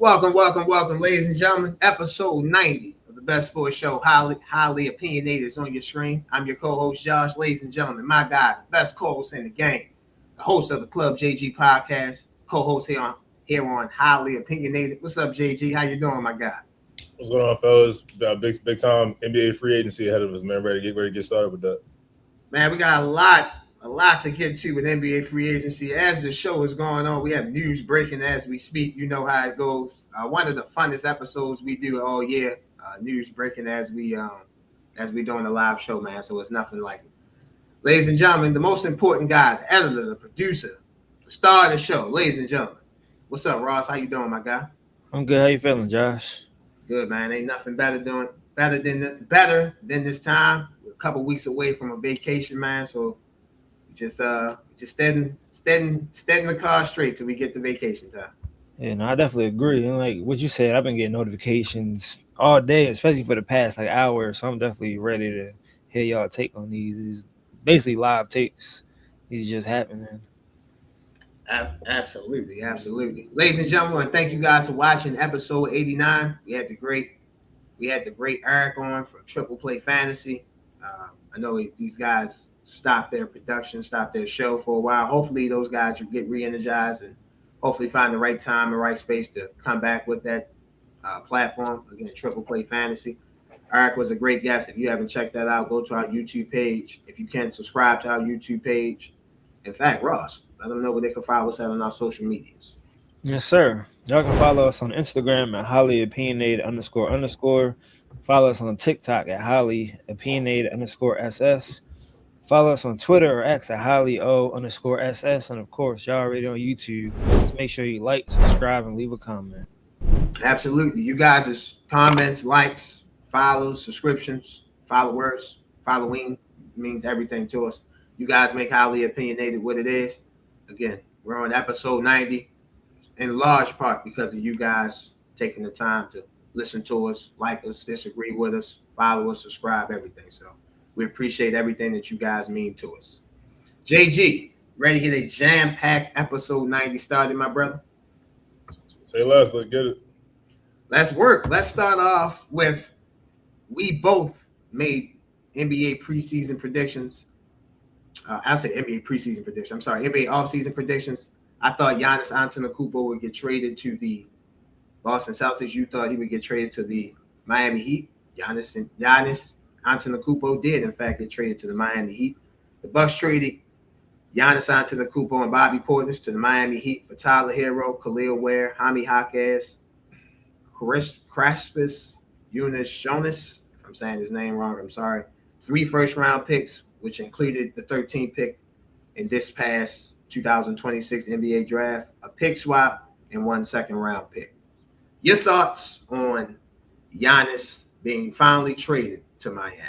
Welcome, ladies and gentlemen. Episode 90 of the best sports show, Highly Opinionated, is on your screen. I'm your co-host, Josh. Ladies and gentlemen, my guy, the best co-host in the game, the host of the Club JG podcast, co-host here on Highly Opinionated. What's up, JG? How you doing, my guy? What's going on, fellas? Big time NBA free agency ahead of us, man. Ready to get started with that. Man, we got a lot to get to with NBA free agency. As the show is going on, we have news breaking as we speak. You know how it goes. One of the funnest episodes we do all year. News breaking as we doing a live show, man. So it's nothing like it. Ladies and gentlemen, the most important guy, the editor, the producer, the star of the show. Ladies and gentlemen, what's up, Ross? How you doing, my guy? I'm good. How you feeling, Josh? Good, man. Ain't nothing better than this time. We're a couple weeks away from a vacation, man. So just steadying the car straight till we get to vacation time. Yeah, no, I definitely agree. And like what you said, I've been getting notifications all day, especially for the past hour. So I'm definitely ready to hear y'all take on these basically live takes. These just happening. Absolutely. Ladies and gentlemen, thank you guys for watching episode 89. We had the great Eric on from Triple Play Fantasy. I know these guys stopped their production, stopped their show for a while. Hopefully those guys will get re-energized and hopefully find the right time and right space to come back with that platform. Again, Triple Play Fantasy. Eric was a great guest. If you haven't checked that out, go to our YouTube page. If you can, subscribe to our YouTube page. In fact, Ross, let them know where they can follow us on our social medias. Yes, sir. Y'all can follow us on Instagram at Highly Opinionated __. Follow us on TikTok at Highly Opinionated _SS. Follow us on Twitter or X at Highly O_SS. And of course, y'all already on YouTube. So make sure you like, subscribe, and leave a comment. Absolutely. You guys' comments, likes, follows, subscriptions, followers, following means everything to us. You guys make Highly Opinionated what it is. Again, we're on episode 90 in large part because of you guys taking the time to listen to us, like us, disagree with us, follow us, subscribe, everything. So we appreciate everything that you guys mean to us. JG, ready to get a jam-packed episode 90 started, my brother? Say less. Let's get it. Let's work. Let's start off with we both made NBA preseason predictions. I'll say NBA preseason predictions. I'm sorry, NBA offseason predictions. I thought Giannis Antetokounmpo would get traded to the Boston Celtics. You thought he would get traded to the Miami Heat. Giannis Antetokounmpo did, in fact, get traded to the Miami Heat. The Bucks traded Giannis Antetokounmpo and Bobby Portis to the Miami Heat for Tyler Hero, Khalil Ware, Jaime Jaquez, Crispus Jonas. If I'm saying his name wrong, I'm sorry. 3 first-round picks, which included the 13th pick in this past 2026 NBA draft, a pick swap, and 1 second-round pick. Your thoughts on Giannis being finally traded to Miami?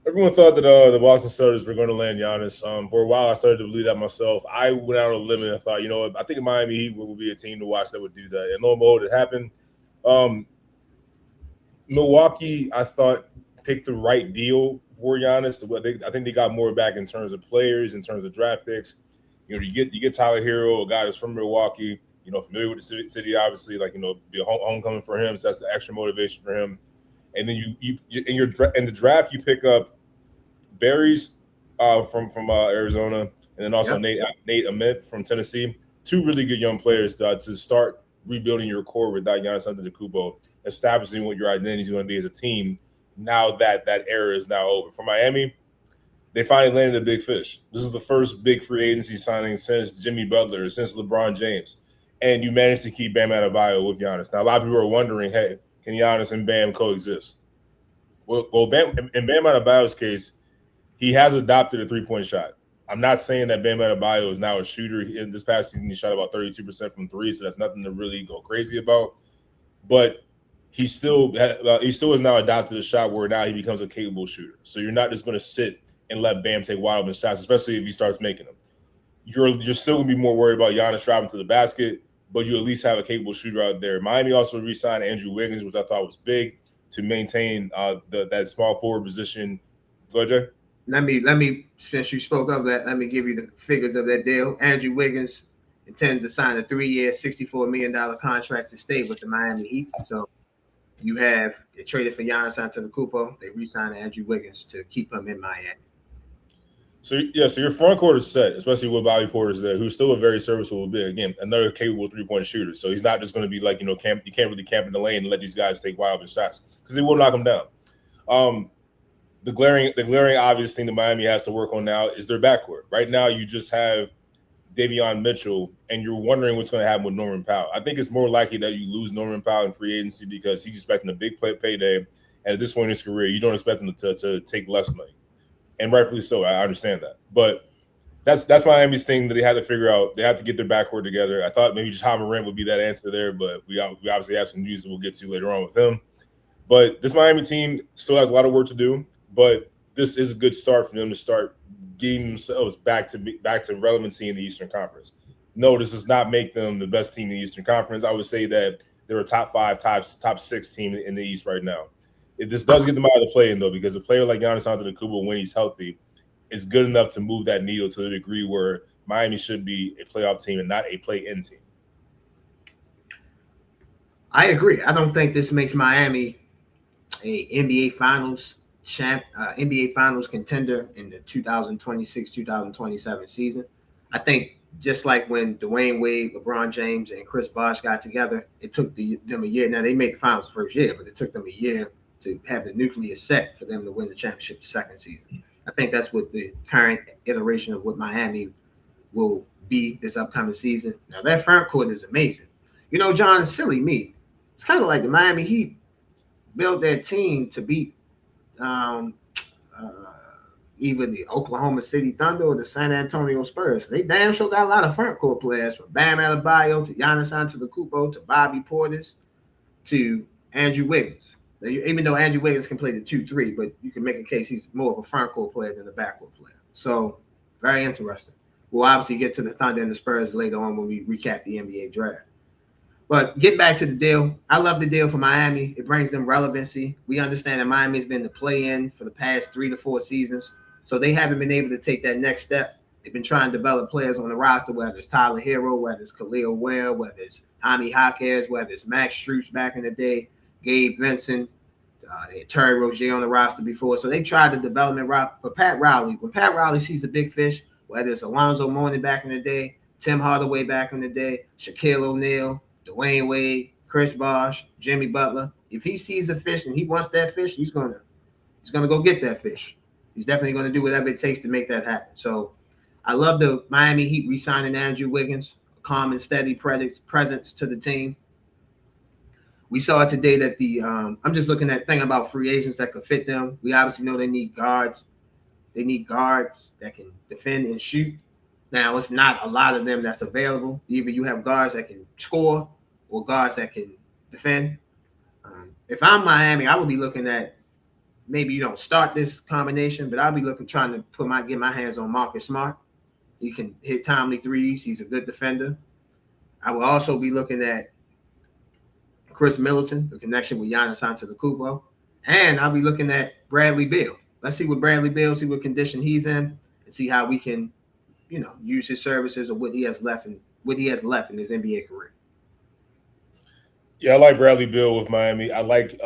Everyone thought that the Boston Celtics were going to land Giannis. For a while, I started to believe that myself. I went out on a limb and thought, you know what, I think Miami Heat would be a team to watch that would do that. And lo and behold, it happened. Milwaukee, I thought, picked the right deal for Giannis. I think they got more back in terms of players, in terms of draft picks. You know, you get Tyler Hero, a guy that's from Milwaukee, you know, familiar with the city, obviously, like, you know, be a homecoming for him. So that's the extra motivation for him. And then you in the draft, you pick up Berries from Arizona, and then also Nate Ahmed from Tennessee. 2 really good young players to start rebuilding your core with Giannis Antetokounmpo, establishing what your identity is going to be as a team. Now that era is now over. For Miami, they finally landed a big fish. This is the first big free agency signing since Jimmy Butler, since LeBron James. And you managed to keep Bam Adebayo with Giannis. Now, a lot of people are wondering, hey, can Giannis and Bam coexist? Well, in Bam Adebayo's case, he has adopted a 3-point shot. I'm not saying that Bam Adebayo is now a shooter. In this past season, he shot about 32% from 3, so that's nothing to really go crazy about. But he still has now adopted a shot where now he becomes a capable shooter. So you're not just going to sit and let Bam take wide open shots, especially if he starts making them. You're still going to be more worried about Giannis driving to the basket, but you at least have a capable shooter out there. Miami also re-signed Andrew Wiggins, which I thought was big, to maintain that small forward position. Go ahead, Jay. Let me, since you spoke of that, let me give you the figures of that deal. Andrew Wiggins intends to sign a 3-year, $64 million contract to stay with the Miami Heat. So you have they traded for Giannis Antetokounmpo. They re-signed Andrew Wiggins to keep him in Miami. So your front court is set, especially with Bobby Portis there, who's still a very serviceable big. Again, another capable 3-point shooter. So he's not just going to be like, you can't really camp in the lane and let these guys take wide open shots because they will knock them down. The glaring obvious thing that Miami has to work on now is their backcourt. Right now, you just have Davion Mitchell, and you're wondering what's going to happen with Norman Powell. I think it's more likely that you lose Norman Powell in free agency because he's expecting a big payday, and at this point in his career, you don't expect him to take less money. And rightfully so. I understand that. But that's Miami's thing that they had to figure out. They have to get their backcourt together. I thought maybe Ja Morant would be that answer there, but we obviously have some news that we'll get to later on with him. But this Miami team still has a lot of work to do, but this is a good start for them to start getting themselves back to relevancy in the Eastern Conference. No, this does not make them the best team in the Eastern Conference. I would say that they're a top 5, top 6 team in the East right now. This does get them out of the play-in, though, because a player like Giannis Antetokounmpo, when he's healthy, is good enough to move that needle to the degree where Miami should be a playoff team and not a play-in team. I agree. I don't think this makes Miami a NBA Finals NBA Finals contender in the 2026-2027 season. I think just like when Dwayne Wade, LeBron James, and Chris Bosh got together, it took them a year. Now, they made the finals the first year, but it took them a year to have the nucleus set for them to win the championship the second season. I think that's what the current iteration of what Miami will be this upcoming season. Now, that front court is amazing. John, silly me. It's kind of like the Miami Heat built their team to beat either the Oklahoma City Thunder or the San Antonio Spurs. They damn sure got a lot of front court players, from Bam Adebayo to Giannis Antetokounmpo to Bobby Portis to Andrew Wiggins. Even though Andrew Wiggins can play the 2-3, but you can make a case he's more of a front court player than a backcourt player. So very interesting. We'll obviously get to the Thunder and the Spurs later on when we recap the NBA draft. But get back to the deal. I love the deal for Miami. It brings them relevancy. We understand that Miami's been the play-in for the past 3 to 4 seasons, so they haven't been able to take that next step. They've been trying to develop players on the roster, whether it's Tyler Hero, whether it's Khalil Ware, whether it's Jaime Jaquez, whether it's Max Strus back in the day, Gabe Vincent, they had Terry Rozier on the roster before. So they tried the development route. But Pat Riley, when Pat Riley sees the big fish, whether it's Alonzo Mourning back in the day, Tim Hardaway back in the day, Shaquille O'Neal, Dwayne Wade, Chris Bosh, Jimmy Butler. If he sees a fish and he wants that fish, he's gonna go get that fish. He's definitely gonna do whatever it takes to make that happen. So I love the Miami Heat re-signing Andrew Wiggins, a calm and steady presence to the team. We saw today that I'm just looking at thinking about free agents that could fit them. We obviously know they need guards. They need guards that can defend and shoot. Now, it's not a lot of them that's available. Either you have guards that can score or guards that can defend. If I'm Miami, I would be looking at, maybe you don't start this combination, but I'll be trying to get my hands on Marcus Smart. He can hit timely threes. He's a good defender. I will also be looking at Chris Middleton, the connection with Giannis Antetokounmpo, and I'll be looking at Bradley Beal. Let's see what Bradley Beal, see what condition he's in, and see how we can, use his services or what he has left in his NBA career. Yeah, I like Bradley Beal with Miami. I like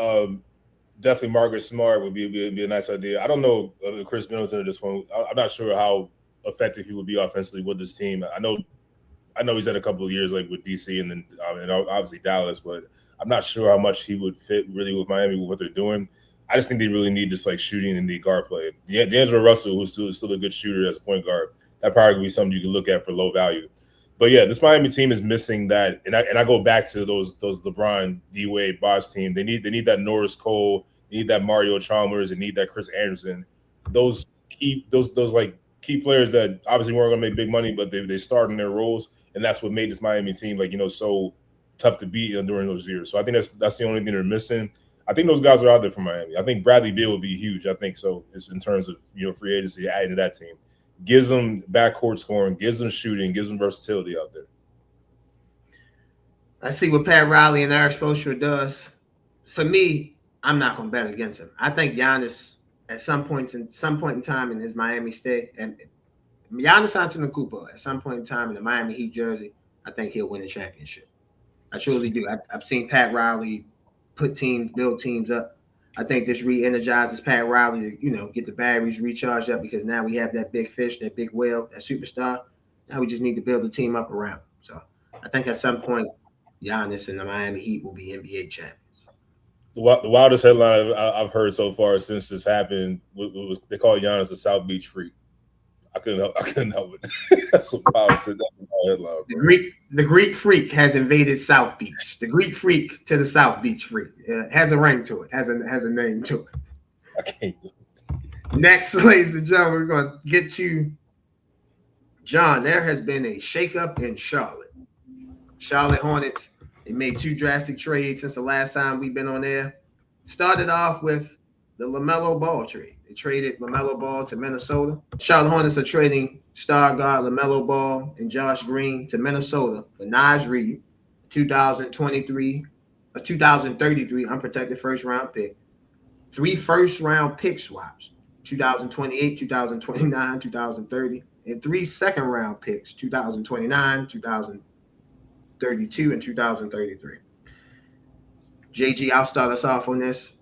definitely Marcus Smart would be a nice idea. I don't know Chris Middleton at this point. I'm not sure how effective he would be offensively with this team. I know he's had a couple of years like with DC and then and obviously Dallas, but I'm not sure how much he would fit really with Miami with what they're doing. I just think they really need just like shooting and the guard play. D'Angelo Russell, who's still a good shooter as a point guard, that probably could be something you can look at for low value. But yeah, this Miami team is missing that, and I go back to those LeBron, D Wade, Bosh team. They need that Norris Cole, they need that Mario Chalmers, and need that Chris Anderson. Those key players that obviously weren't going to make big money, but they started in their roles, and that's what made this Miami team so tough to beat during those years. So I think that's the only thing they're missing. I think those guys are out there for Miami. I think Bradley Beal would be huge. I think so. It's in terms of free agency adding to that team. Gives them backcourt scoring, gives them shooting, gives them versatility out there. Let's see what Pat Riley and Eric Spoelstra does. For me, I'm not going to bet against him. I think Giannis, at some point in time in his Miami stay, and Giannis Antetokounmpo at some point in time in the Miami Heat jersey I think he'll win a championship. I truly do. I've seen Pat Riley build teams up. I think this re-energizes Pat Riley to, get the batteries recharged up because now we have that big fish, that big whale, that superstar. Now we just need to build the team up around. So I think at some point, Giannis and the Miami Heat will be NBA champions. The wildest headline I've heard so far since this happened was they call Giannis a South Beach freak. I couldn't help it. That's a wild headline, bro. The Greek freak has invaded South Beach. The Greek freak to the South Beach freak. Has a ring to it. Has a name to it. I can't do it. Next, ladies and gentlemen, we're going to get to John. There has been a shakeup in Charlotte. Charlotte Hornets, they made 2 drastic trades since the last time we've been on there. Started off with the LaMelo Ball trade. They traded LaMelo Ball to Minnesota. Charlotte Hornets are trading star guard LaMelo Ball and Josh Green to Minnesota for Naz Reaves, 2033 unprotected first-round pick, 3 first-round pick swaps, 2028, 2029, 2030, and 3 second-round picks, 2029, 2032, and 2033. JG, I'll start us off on this.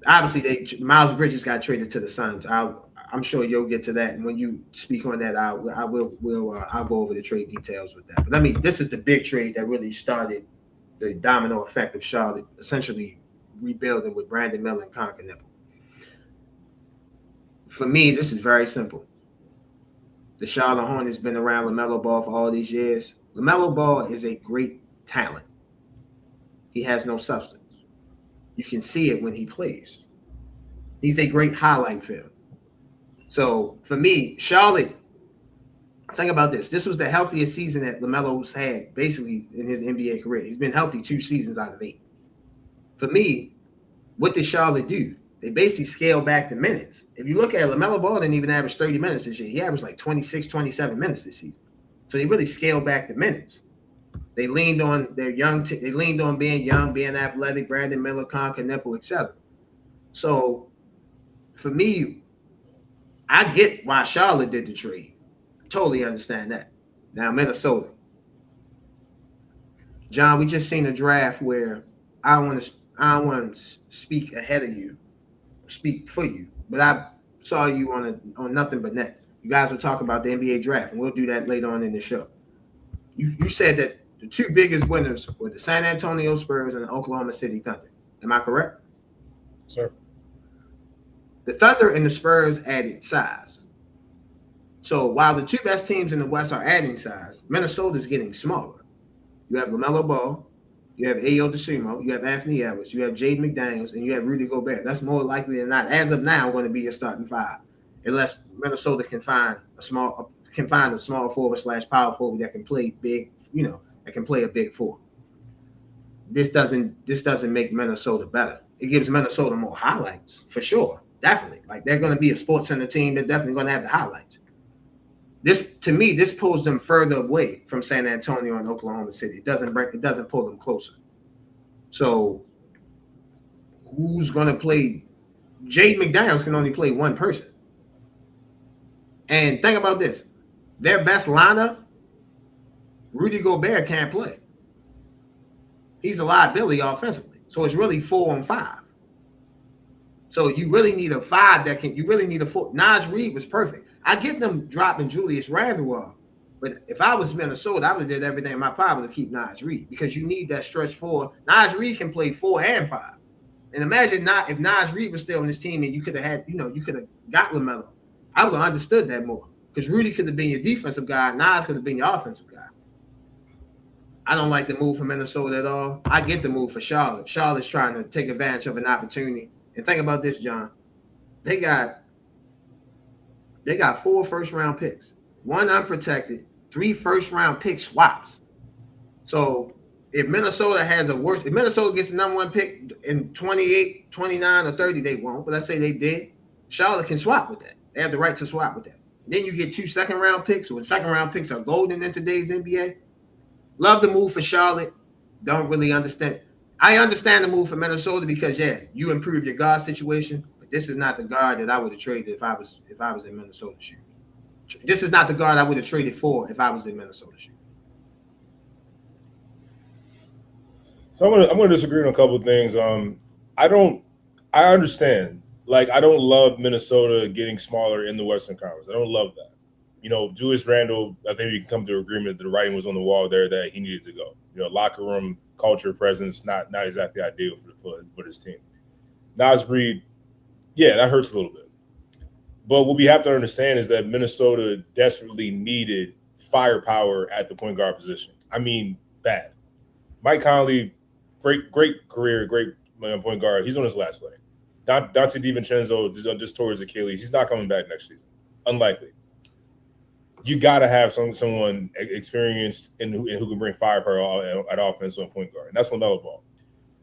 Obviously, Miles Bridges got traded to the Suns. I'm sure you'll get to that, and when you speak on that, I'll go over the trade details with that. But this is the big trade that really started the domino effect of Charlotte essentially rebuilding with Brandon Miller and Conconnipple. For me, this is very simple. The Charlotte Hornets been around LaMelo Ball for all these years. LaMelo Ball is a great talent. He has no substance. You can see it when he plays. He's a great highlight film. So for me, Charlotte, think about this. This was the healthiest season that LaMelo's had basically in his NBA career. He's been healthy 2 seasons out of 8. For me, what did Charlotte do? They basically scaled back the minutes. If you look at it, LaMelo Ball didn't even average 30 minutes this year. He averaged like 26, 27 minutes this season. So they really scaled back the minutes. They leaned on their they leaned on being young, being athletic, Brandon Miller, Conconnipple, etc. So for me, I get why Charlotte did the trade. I totally understand that. Now Minnesota. John, we just seen a draft where I don't want to speak ahead of you, speak for you, but I saw you on Nothing But Net. You guys were talking about the NBA draft, and we'll do that later on in the show. You said that the 2 biggest winners were the San Antonio Spurs and the Oklahoma City Thunder. Am I correct? Sir. The Thunder and the Spurs added size. So while the 2 best teams in the West are adding size, Minnesota's getting smaller. You have LaMelo Ball, you have Ayo Dosunmu, you have Anthony Edwards, you have Jaden McDaniels, and you have Rudy Gobert. That's more likely than not, as of now, going to be a starting 5, unless Minnesota can find a small forward/power forward that can play big, that can play a big 4. This doesn't make Minnesota better. It gives Minnesota more highlights for sure, definitely. Like they're going to be a sports center team. They're definitely going to have the highlights. This pulls them further away from San Antonio and Oklahoma City. It doesn't pull them closer. So who's going to play? Jaden McDaniels can only play one person. And think about this. Their best lineup, Rudy Gobert can't play. He's a liability offensively. So it's really 4 on 5. So you really need a 5 you really need a 4. Naz Reaves was perfect. I get them dropping Julius Randle off. But if I was Minnesota, I would have did everything in my power to keep Naz Reaves because you need that stretch 4. Naz Reaves can play 4 and 5. And imagine if Naz Reaves was still on this team and you could have got LaMelo. I would have understood that more. Because Rudy could have been your defensive guy. Naz could have been your offensive guy. I don't like the move for Minnesota at all. I get the move for Charlotte. Charlotte's trying to take advantage of an opportunity. And think about this, John. They got 4 first-round picks, 1 unprotected, 3 first-round pick swaps. So if Minnesota gets the number 1 pick in 28, 29, or 30, they won't. But let's say they did. Charlotte can swap with that. They have the right to swap with that. Then you get 2 second-round picks. When second-round picks are golden in today's NBA. Love the move for Charlotte. Don't really understand. I understand the move for Minnesota because, you improve your guard situation. But this is not the guard that I would have traded if I was in Minnesota's shoes. This is not the guard I would have traded for if I was in Minnesota's shoes. So I'm gonna disagree on a couple of things. I understand. Like, I don't love Minnesota getting smaller in the Western Conference. I don't love that. Julius Randle, I think we can come to agreement that the writing was on the wall there that he needed to go. Locker room culture, presence, not exactly ideal for his team. Nas Reed, yeah, that hurts a little bit. But what we have to understand is that Minnesota desperately needed firepower at the point guard position. I mean, bad. Mike Conley, great career, great point guard. He's on his last leg. Dante DiVincenzo just tore his Achilles. He's not coming back next season. Unlikely. You got to have someone experienced and who can bring firepower at offense on point guard, and that's LaMelo Ball.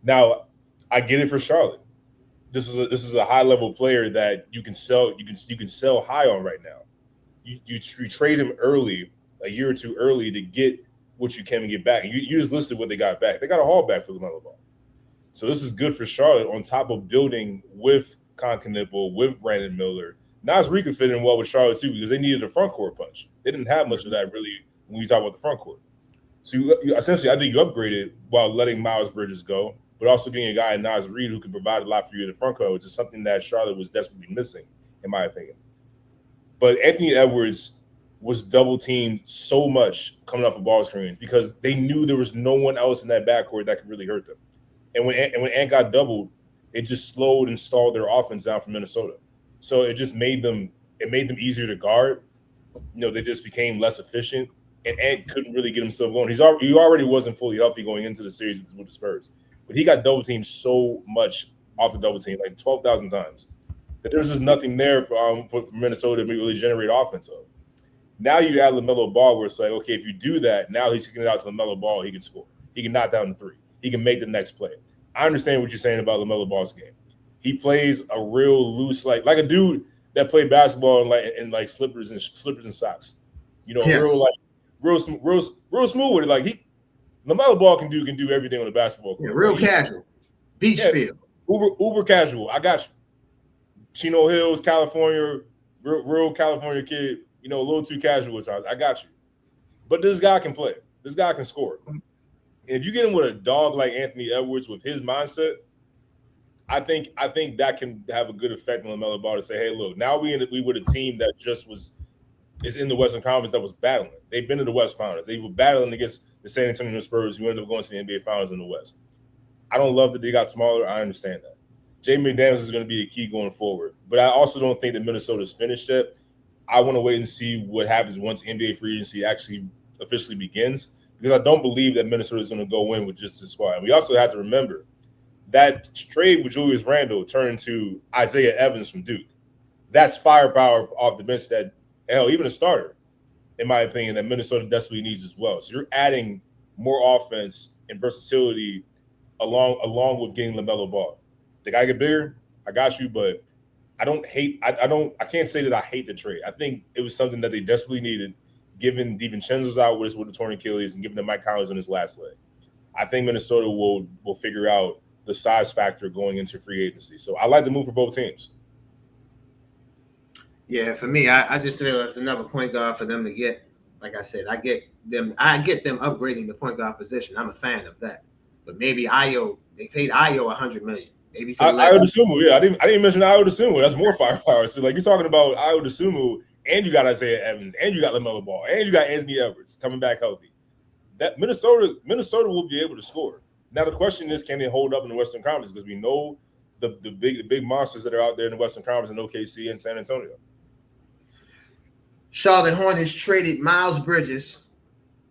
Now, I get it for Charlotte. This is a high level player that you can sell. You can sell high on right now. You trade him early, a year or two early, to get what you can get back. And you just listed what they got back. They got a haul back for LaMelo Ball. So this is good for Charlotte on top of building with Conconnipple, with Brandon Miller. Nas Reed could fit in well with Charlotte too because they needed a front court punch. They didn't have much of that really when you talk about the front court. So you essentially, I think you upgraded while letting Miles Bridges go, but also getting a guy in Nas Reed who can provide a lot for you in the front court, which is something that Charlotte was desperately missing, in my opinion. But Anthony Edwards was double teamed so much coming off of ball screens because they knew there was no one else in that backcourt that could really hurt them. And when Ant got doubled, it just slowed and stalled their offense down from Minnesota. So it just made them easier to guard. They just became less efficient, and Ant couldn't really get himself going. He already wasn't fully healthy going into the series with the Spurs, but he got double teamed so much off the double team, like 12,000 times, that there's just nothing there for Minnesota to really generate offense of. Now you add LaMelo Ball, where it's like, okay, if you do that, now he's kicking it out to LaMelo Ball, he can score, he can knock down the three, he can make the next play. I understand what you're saying about LaMelo Ball's game. He plays a real loose, like a dude that played basketball in slippers and socks. Yes. real smooth with it. Like LaMelo Ball can do everything on the basketball court. Yeah, real casual, beach field, uber casual. I got you. Chino Hills, California, real California kid. A little too casual at times. I got you. But this guy can play. This guy can score. And if you get him with a dog like Anthony Edwards with his mindset, I think that can have a good effect on LaMelo Ball to say, hey, look, now we were a team that is in the Western Conference that was battling. They've been to the West Finals. They were battling against the San Antonio Spurs, who ended up going to the NBA Finals in the West. I don't love that they got smaller. I understand that. Jamie McDaniels is going to be a key going forward. But I also don't think that Minnesota's finished yet. I want to wait and see what happens once NBA free agency actually officially begins, because I don't believe that Minnesota is going to go in with just this squad. And we also have to remember that trade with Julius Randle turned into Isaiah Evans from Duke. That's firepower off the bench that, hell, even a starter, in my opinion, that Minnesota desperately needs as well. So you're adding more offense and versatility along with getting LaMelo Ball. The guy get bigger, I got you, but I can't say that I hate the trade. I think it was something that they desperately needed, given DiVincenzo's out with the torn Achilles and given that Mike Conley's on his last leg. I think Minnesota will figure out the size factor going into free agency. So I like the move for both teams. Yeah, for me, I just feel it's another point guard for them to get. Like I said, I get them upgrading the point guard position. I'm a fan of that. But maybe they paid Ayo $100 million. Maybe Ayo Dosunmu, yeah. I didn't mention Ayo Dosunmu. That's more firepower. So like you're talking about Ayo Dosunmu, and you got Isaiah Evans, and you got LaMelo Ball, and you got Anthony Edwards coming back healthy. That Minnesota will be able to score. Now the question is, can they hold up in the Western Conference? Because we know the big monsters that are out there in the Western Conference in OKC and San Antonio. Charlotte Hornets traded Miles Bridges,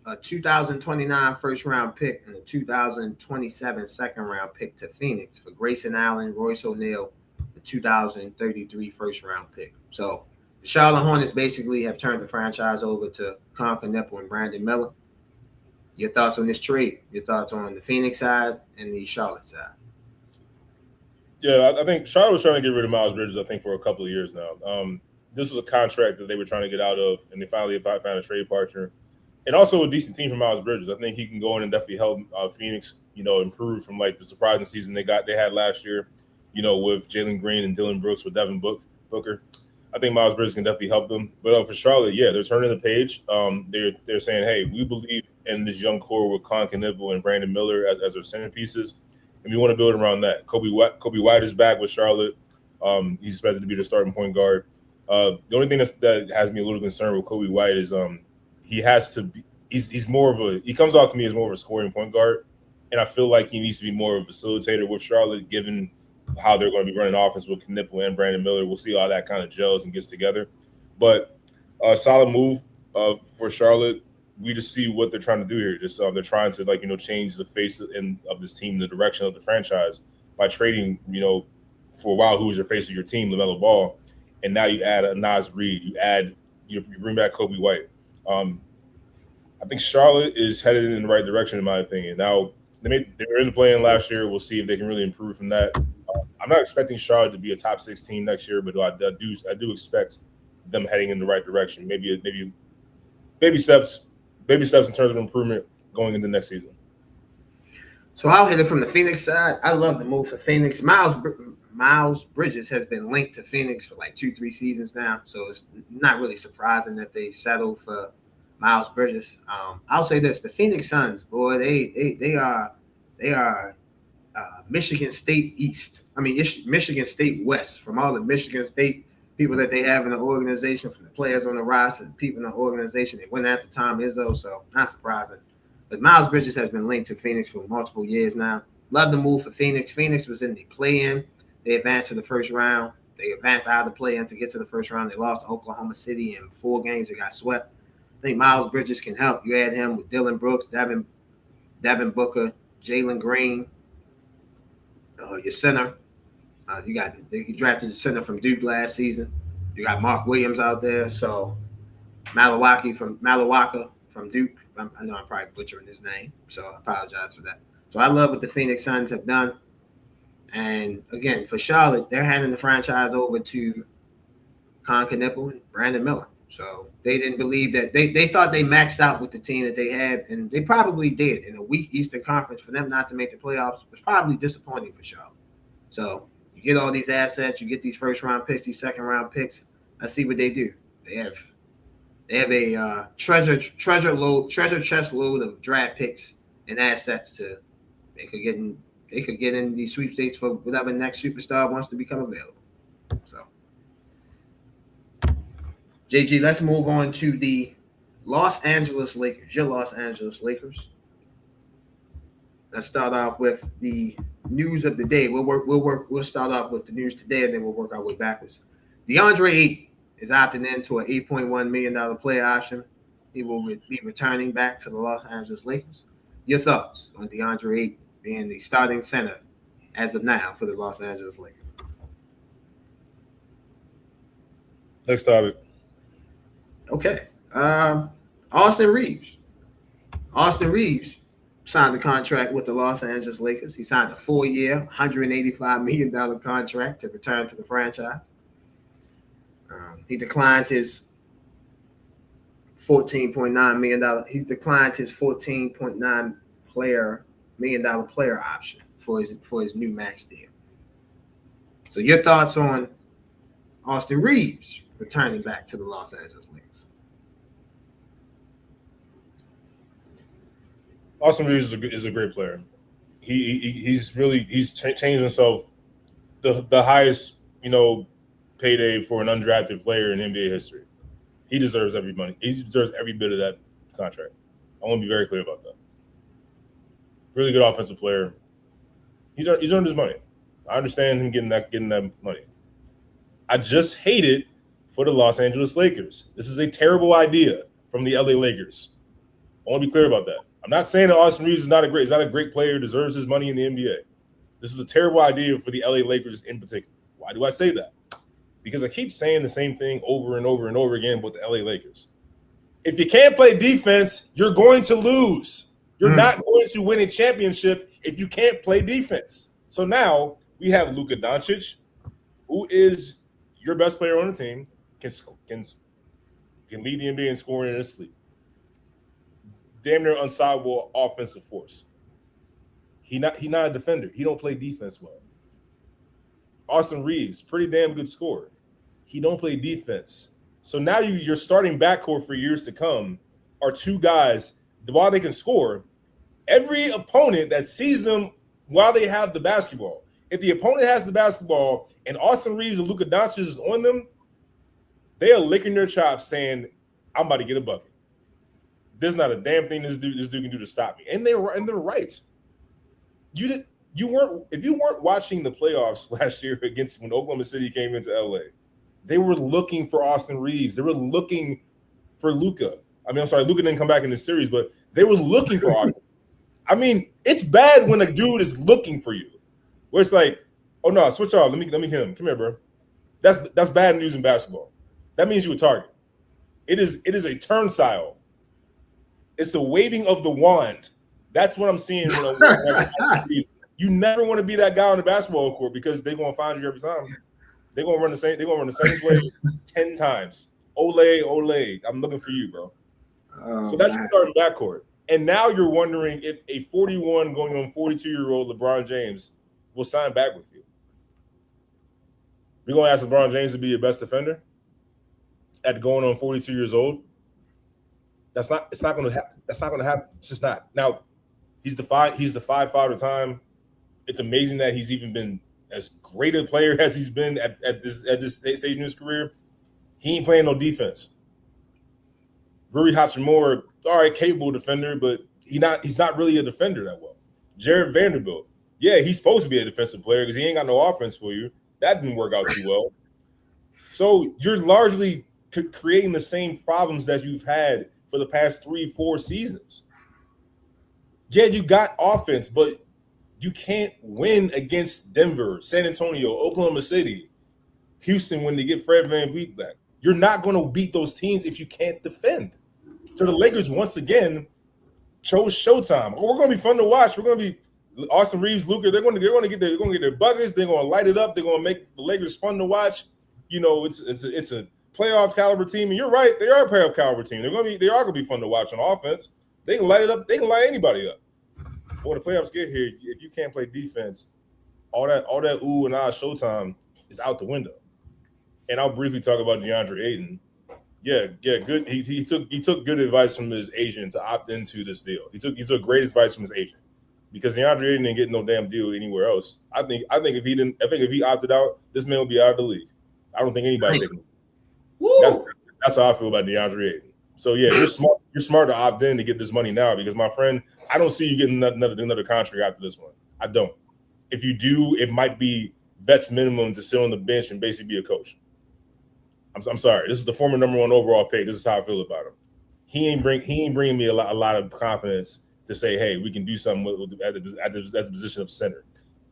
a 2029 first-round pick and a 2027 second-round pick to Phoenix for Grayson Allen, Royce O'Neal, the 2033 first-round pick. So the Charlotte Hornets basically have turned the franchise over to Conconnipple and Brandon Miller. Your thoughts on this trade? Your thoughts on the Phoenix side and the Charlotte side? Yeah, I think Charlotte was trying to get rid of Miles Bridges, I think, for a couple of years now. This was a contract that they were trying to get out of, and they finally found a trade partner. And also a decent team for Miles Bridges. I think he can go in and definitely help Phoenix, improve from like the surprising season they had last year, with Jalen Green and Dylan Brooks with Devin Booker. I think Miles Bridges can definitely help them. But for Charlotte, yeah, they're turning the page. They're saying, hey, we believe and this young core with Knipple and Brandon Miller as their centerpieces, and we want to build around that. Kobe White is back with Charlotte. He's expected to be the starting point guard. The only thing that has me a little concerned with Kobe White is he has to be. He's more of he comes off to me as more of a scoring point guard, and I feel like he needs to be more of a facilitator with Charlotte, given how they're going to be running offense with Knipple and Brandon Miller. We'll see how that kind of gels and gets together. But solid move for Charlotte. We just see what they're trying to do here. Just they're trying to change the face of this team, the direction of the franchise by trading for a while who was your face of your team, LaMelo Ball, and now you add a Naz Reid. You bring back Kobe White. I think Charlotte is headed in the right direction, in my opinion. Now they were in the play-in last year. We'll see if they can really improve from that. I'm not expecting Charlotte to be a top 6 team next year, but I do expect them heading in the right direction. Maybe baby steps in terms of improvement going into next season. So I'll hit it from the Phoenix side. I love the move for Phoenix. Miles Bridges has been linked to Phoenix for like 2-3 seasons now, so it's not really surprising that they settled for Miles Bridges. I'll say this: the Phoenix Suns, boy, they are Michigan State East. I mean, Michigan State West. From all the Michigan State people that they have in the organization, from the players on the roster, the people in the organization, they went after Tom Izzo, so not surprising. But Miles Bridges has been linked to Phoenix for multiple years now. Love the move for Phoenix. Phoenix was in the play-in. They advanced to the first round. They advanced out of the play-in to get to the first round. They lost to Oklahoma City in 4 games. They got swept. I think Miles Bridges can help. You add him with Dylan Brooks, Devin Booker, Jalen Green, your center. They drafted the center from Duke last season. You got Mark Williams out there. So Malawaka from Duke. I know I'm probably butchering his name, so I apologize for that. So I love what the Phoenix Suns have done. And again, for Charlotte, they're handing the franchise over to Knipple and Brandon Miller. So they didn't believe that they thought they maxed out with the team that they had, and they probably did. In a weak Eastern Conference, for them not to make the playoffs was probably disappointing for Charlotte. So you get all these assets, you get these first round picks, these second round picks. Let's see what they do. They have a treasure chest load of draft picks and assets they could get in these sweepstakes for whatever next superstar wants to become available. So. JG, let's move on to the Los Angeles Lakers. Your Los Angeles Lakers. Let's start off with the news of the day. We'll start off with the news today, and then we'll work our way backwards. DeAndre Ayton is opting into an $8.1 million player option. He will be returning back to the Los Angeles Lakers. Your thoughts on DeAndre Ayton being the starting center as of now for the Los Angeles Lakers? Next topic. Okay. Austin Reaves. Austin Reaves signed a contract with the Los Angeles Lakers. He signed a 4-year, $185 million contract to return to the franchise. He declined his $14.9 million. He declined his $14.9 million player option for his new max deal. So your thoughts on Austin Reaves returning back to the Los Angeles Lakers? Austin Reaves is a great player. He's changed himself. The highest payday for an undrafted player in NBA history. He deserves every money. He deserves every bit of that contract. I want to be very clear about that. Really good offensive player. He's earned his money. I understand him getting that money. I just hate it for the Los Angeles Lakers. This is a terrible idea from the LA Lakers. I want to be clear about that. I'm not saying that Austin Reaves is not a great player, deserves his money in the NBA. This is a terrible idea for the LA Lakers in particular. Why do I say that? Because I keep saying the same thing over and over and over again with the LA Lakers. If you can't play defense, you're going to lose. You're not going to win a championship if you can't play defense. So now we have Luka Doncic, who is your best player on the team, can lead the NBA in scoring in his sleep. Damn near unstoppable offensive force. He not a defender. He don't play defense well. Austin Reaves, pretty damn good scorer. He don't play defense. So now your starting backcourt for years to come are two guys while they can score, every opponent that sees them while they have the basketball, if the opponent has the basketball and Austin Reaves and Luka Doncic is on them, they are licking their chops saying, I'm about to get a bucket. There's not a damn thing this dude can do to stop me. And they're right. If you weren't watching the playoffs last year against when Oklahoma City came into LA, they were looking for Austin Reaves. They were looking for Luka. I mean, I'm sorry, Luka didn't come back in the series, but they were looking for Austin. I mean, it's bad when a dude is looking for you. Where it's like, oh no, switch off. Let me hit him. Come here, bro. That's bad news in basketball. That means you a target. It is a turnstile. It's the waving of the wand. That's what I'm seeing when I'm you never want to be that guy on the basketball court because they're gonna find you every time. They're gonna run the same play 10 times. Ole, I'm looking for you, bro. So that's your starting backcourt. And now you're wondering if a 41 going on 42-year-old LeBron James will sign back with you. We're gonna ask LeBron James to be your best defender at going on 42 years old. It's not gonna happen. It's just not. Now, he's the 5'5" at the time. It's amazing that he's even been as great a player as he's been at this stage in his career. He ain't playing no defense. Rui Hachimura, all right, capable defender, but he's not really a defender that well. Jared Vanderbilt, yeah, he's supposed to be a defensive player because he ain't got no offense for you. That didn't work out too well. So you're largely creating the same problems that you've had for the past 3-4 seasons. Yeah, you got offense, but you can't win against Denver, San Antonio, Oklahoma City, Houston when they get Fred VanVleet back. You're not going to beat those teams if you can't defend. So the Lakers, once again, chose Showtime. Oh, we're going to be fun to watch. We're going to be Austin Reaves, Luka. They're going to get their buckets. They're going to light it up. They're going to make the Lakers fun to watch. You know, it's a playoff caliber team, and you're right. They are a playoff caliber team. They are going to be fun to watch on offense. They can light it up. They can light anybody up. But when the playoffs get here, if you can't play defense, all that ooh and ah Showtime is out the window. And I'll briefly talk about DeAndre Ayton. Yeah, good. He took good advice from his agent to opt into this deal. He took great advice from his agent because DeAndre Ayton didn't get no damn deal anywhere else. I think if he opted out, this man will be out of the league. I don't think anybody thinking. That's how I feel about DeAndre Ayton. So yeah, you're smart to opt in to get this money now because my friend, I don't see you getting another contract after this one. I don't. If you do, it might be vet's minimum to sit on the bench and basically be a coach. I'm sorry. This is the former number 1 overall pick. This is how I feel about him. He ain't bringing me a lot of confidence to say, hey, we can do something at the position of center.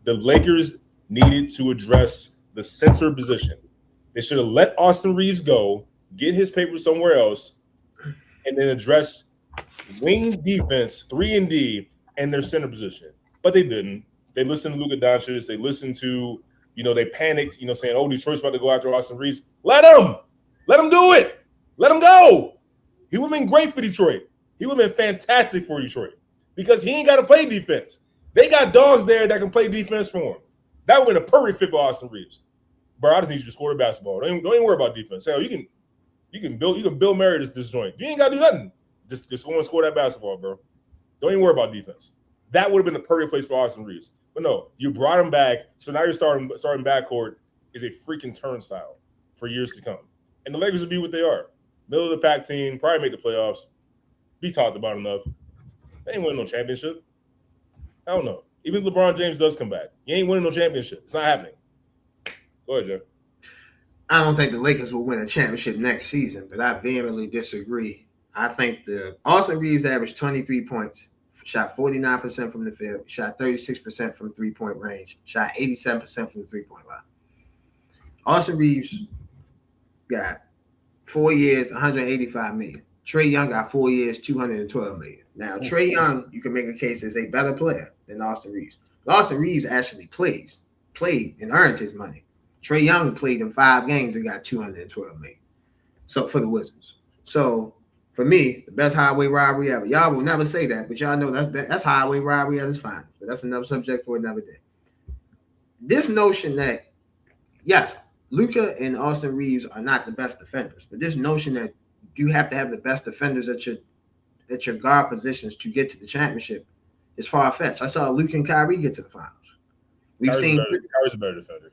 The Lakers needed to address the center position. They should have let Austin Reaves go, get his paper somewhere else, and then address wing defense, 3-and-D, and their center position. But they didn't. They listened to Luka Doncic. They listened to, they panicked, saying, oh, Detroit's about to go after Austin Reaves. Let him do it. Let him go. He would have been great for Detroit. He would have been fantastic for Detroit because he ain't got to play defense. They got dogs there that can play defense for him. That would have been a perfect fit for Austin Reaves. Bro, I just need you to score the basketball. Don't even worry about defense. Hell, you can Bill Murray this joint. You ain't got to do nothing. Just go and score that basketball, bro. Don't even worry about defense. That would have been the perfect place for Austin Reaves. But no, you brought him back. So now your starting backcourt is a freaking turnstile for years to come. And the Lakers will be what they are. Middle of the pack team, probably make the playoffs. Be talked about enough. They ain't winning no championship. I don't know. Even if LeBron James does come back, he ain't winning no championship. It's not happening. Go ahead, Joe. I don't think the Lakers will win a championship next season, but I vehemently disagree. I think the Austin Reaves averaged 23 points, shot 49% from the field, shot 36% from 3-point range, shot 87% from the 3-point line. Austin Reaves got 4 years, $185 million. Trae Young got 4 years, $212 million. Now, Trae Young, you can make a case as a better player than Austin Reaves. Austin Reaves actually played and earned his money. Trae Young played in 5 games and got $212 million. So for the Wizards. So for me, the best highway robbery ever. Y'all will never say that, but y'all know that's highway robbery at its finest. But that's another subject for another day. This notion that, yes, Luka and Austin Reaves are not the best defenders, but this notion that you have to have the best defenders at at your guard positions to get to the championship is far fetched. I saw Luke and Kyrie get to the finals. We've seen Kyrie's a better defender.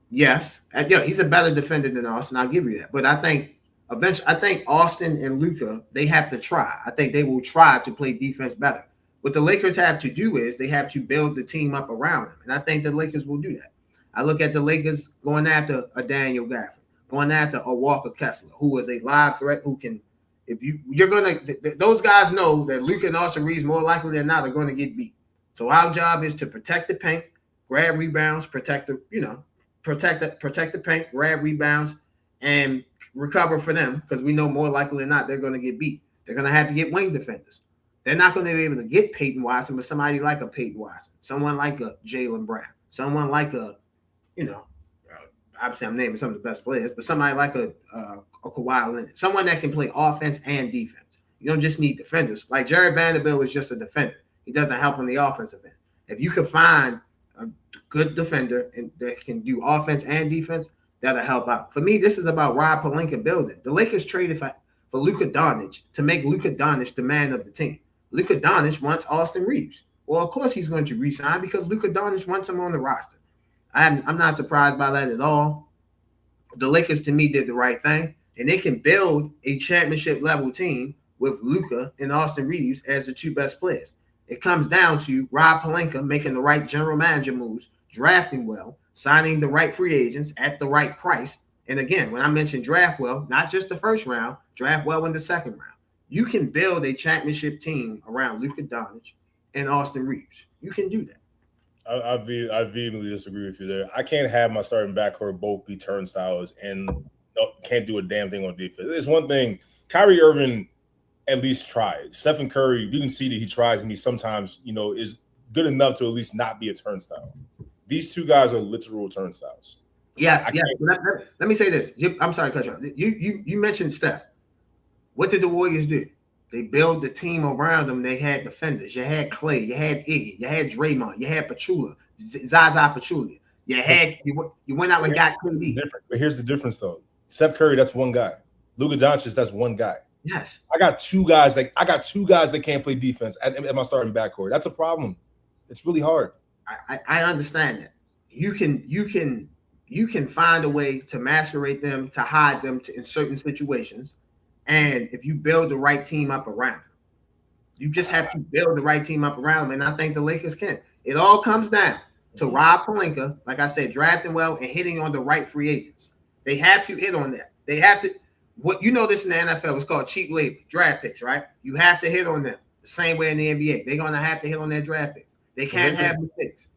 Yes, yeah, he's a better defender than Austin. I'll give you that. But I think eventually, I think Austin and Luka, they have to try. I think they will try to play defense better. What the Lakers have to do is they have to build the team up around them, and I think the Lakers will do that. I look at the Lakers going after a Daniel Gafford, going after a Walker Kessler, who is a live threat who can. If you're gonna, those guys know that Luka and Austin Reaves more likely than not are going to get beat. So our job is to protect the paint, grab rebounds, protect the paint, grab rebounds, and recover for them because we know more likely than not they're going to get beat. They're going to have to get wing defenders. They're not going to be able to get Peyton Watson, but somebody like a Peyton Watson, someone like a Jaylen Brown, someone like a, obviously I'm naming some of the best players, but somebody like a Kawhi Leonard, someone that can play offense and defense. You don't just need defenders. Like Jared Vanderbilt is just a defender. He doesn't help on the offensive end. If you can find a good defender and that can do offense and defense, that'll help out. For me, this is about Rob Pelinka building. The Lakers traded for Luka Doncic to make Luka Doncic the man of the team. Luka Doncic wants Austin Reaves. Well, of course he's going to re-sign because Luka Doncic wants him on the roster. I'm not surprised by that at all. The Lakers, to me, did the right thing, and they can build a championship-level team with Luka and Austin Reaves as the two best players. It comes down to Rob Pelinka making the right general manager moves, drafting well, signing the right free agents at the right price. And again, when I mentioned draft well, not just the first round, draft well in the second round. You can build a championship team around Luka Doncic and Austin Reaves. You can do that. I vehemently disagree with you there. I can't have my starting backcourt both be turnstiles and can't do a damn thing on defense. There's one thing. Kyrie Irving at least tried. Stephen Curry, you can see that he tries and he sometimes, is good enough to at least not be a turnstile. These two guys are literal turnstiles. Yes. Let me say this. I'm sorry to cut you off. You mentioned Steph. What did the Warriors do? They built the team around them. They had defenders. You had Clay. You had Iggy. You had Draymond. You had Pachulia, Zaza Pachulia. You went out and got KD. But here's the difference, though. Steph Curry, that's one guy. Luka Doncic, that's one guy. Yes. I got two guys that can't play defense at my starting backcourt. That's a problem. It's really hard. I understand that. You can find a way to masquerade them, to hide them in certain situations. And if you build the right team up around them, you just have to build the right team up around them. And I think the Lakers can. It all comes down to Rob Pelinka, like I said, drafting well and hitting on the right free agents. They have to hit on that. They have to. This in the NFL is called cheap labor, draft picks, right? You have to hit on them the same way in the NBA. They're going to have to hit on their draft picks. They can't have mistakes.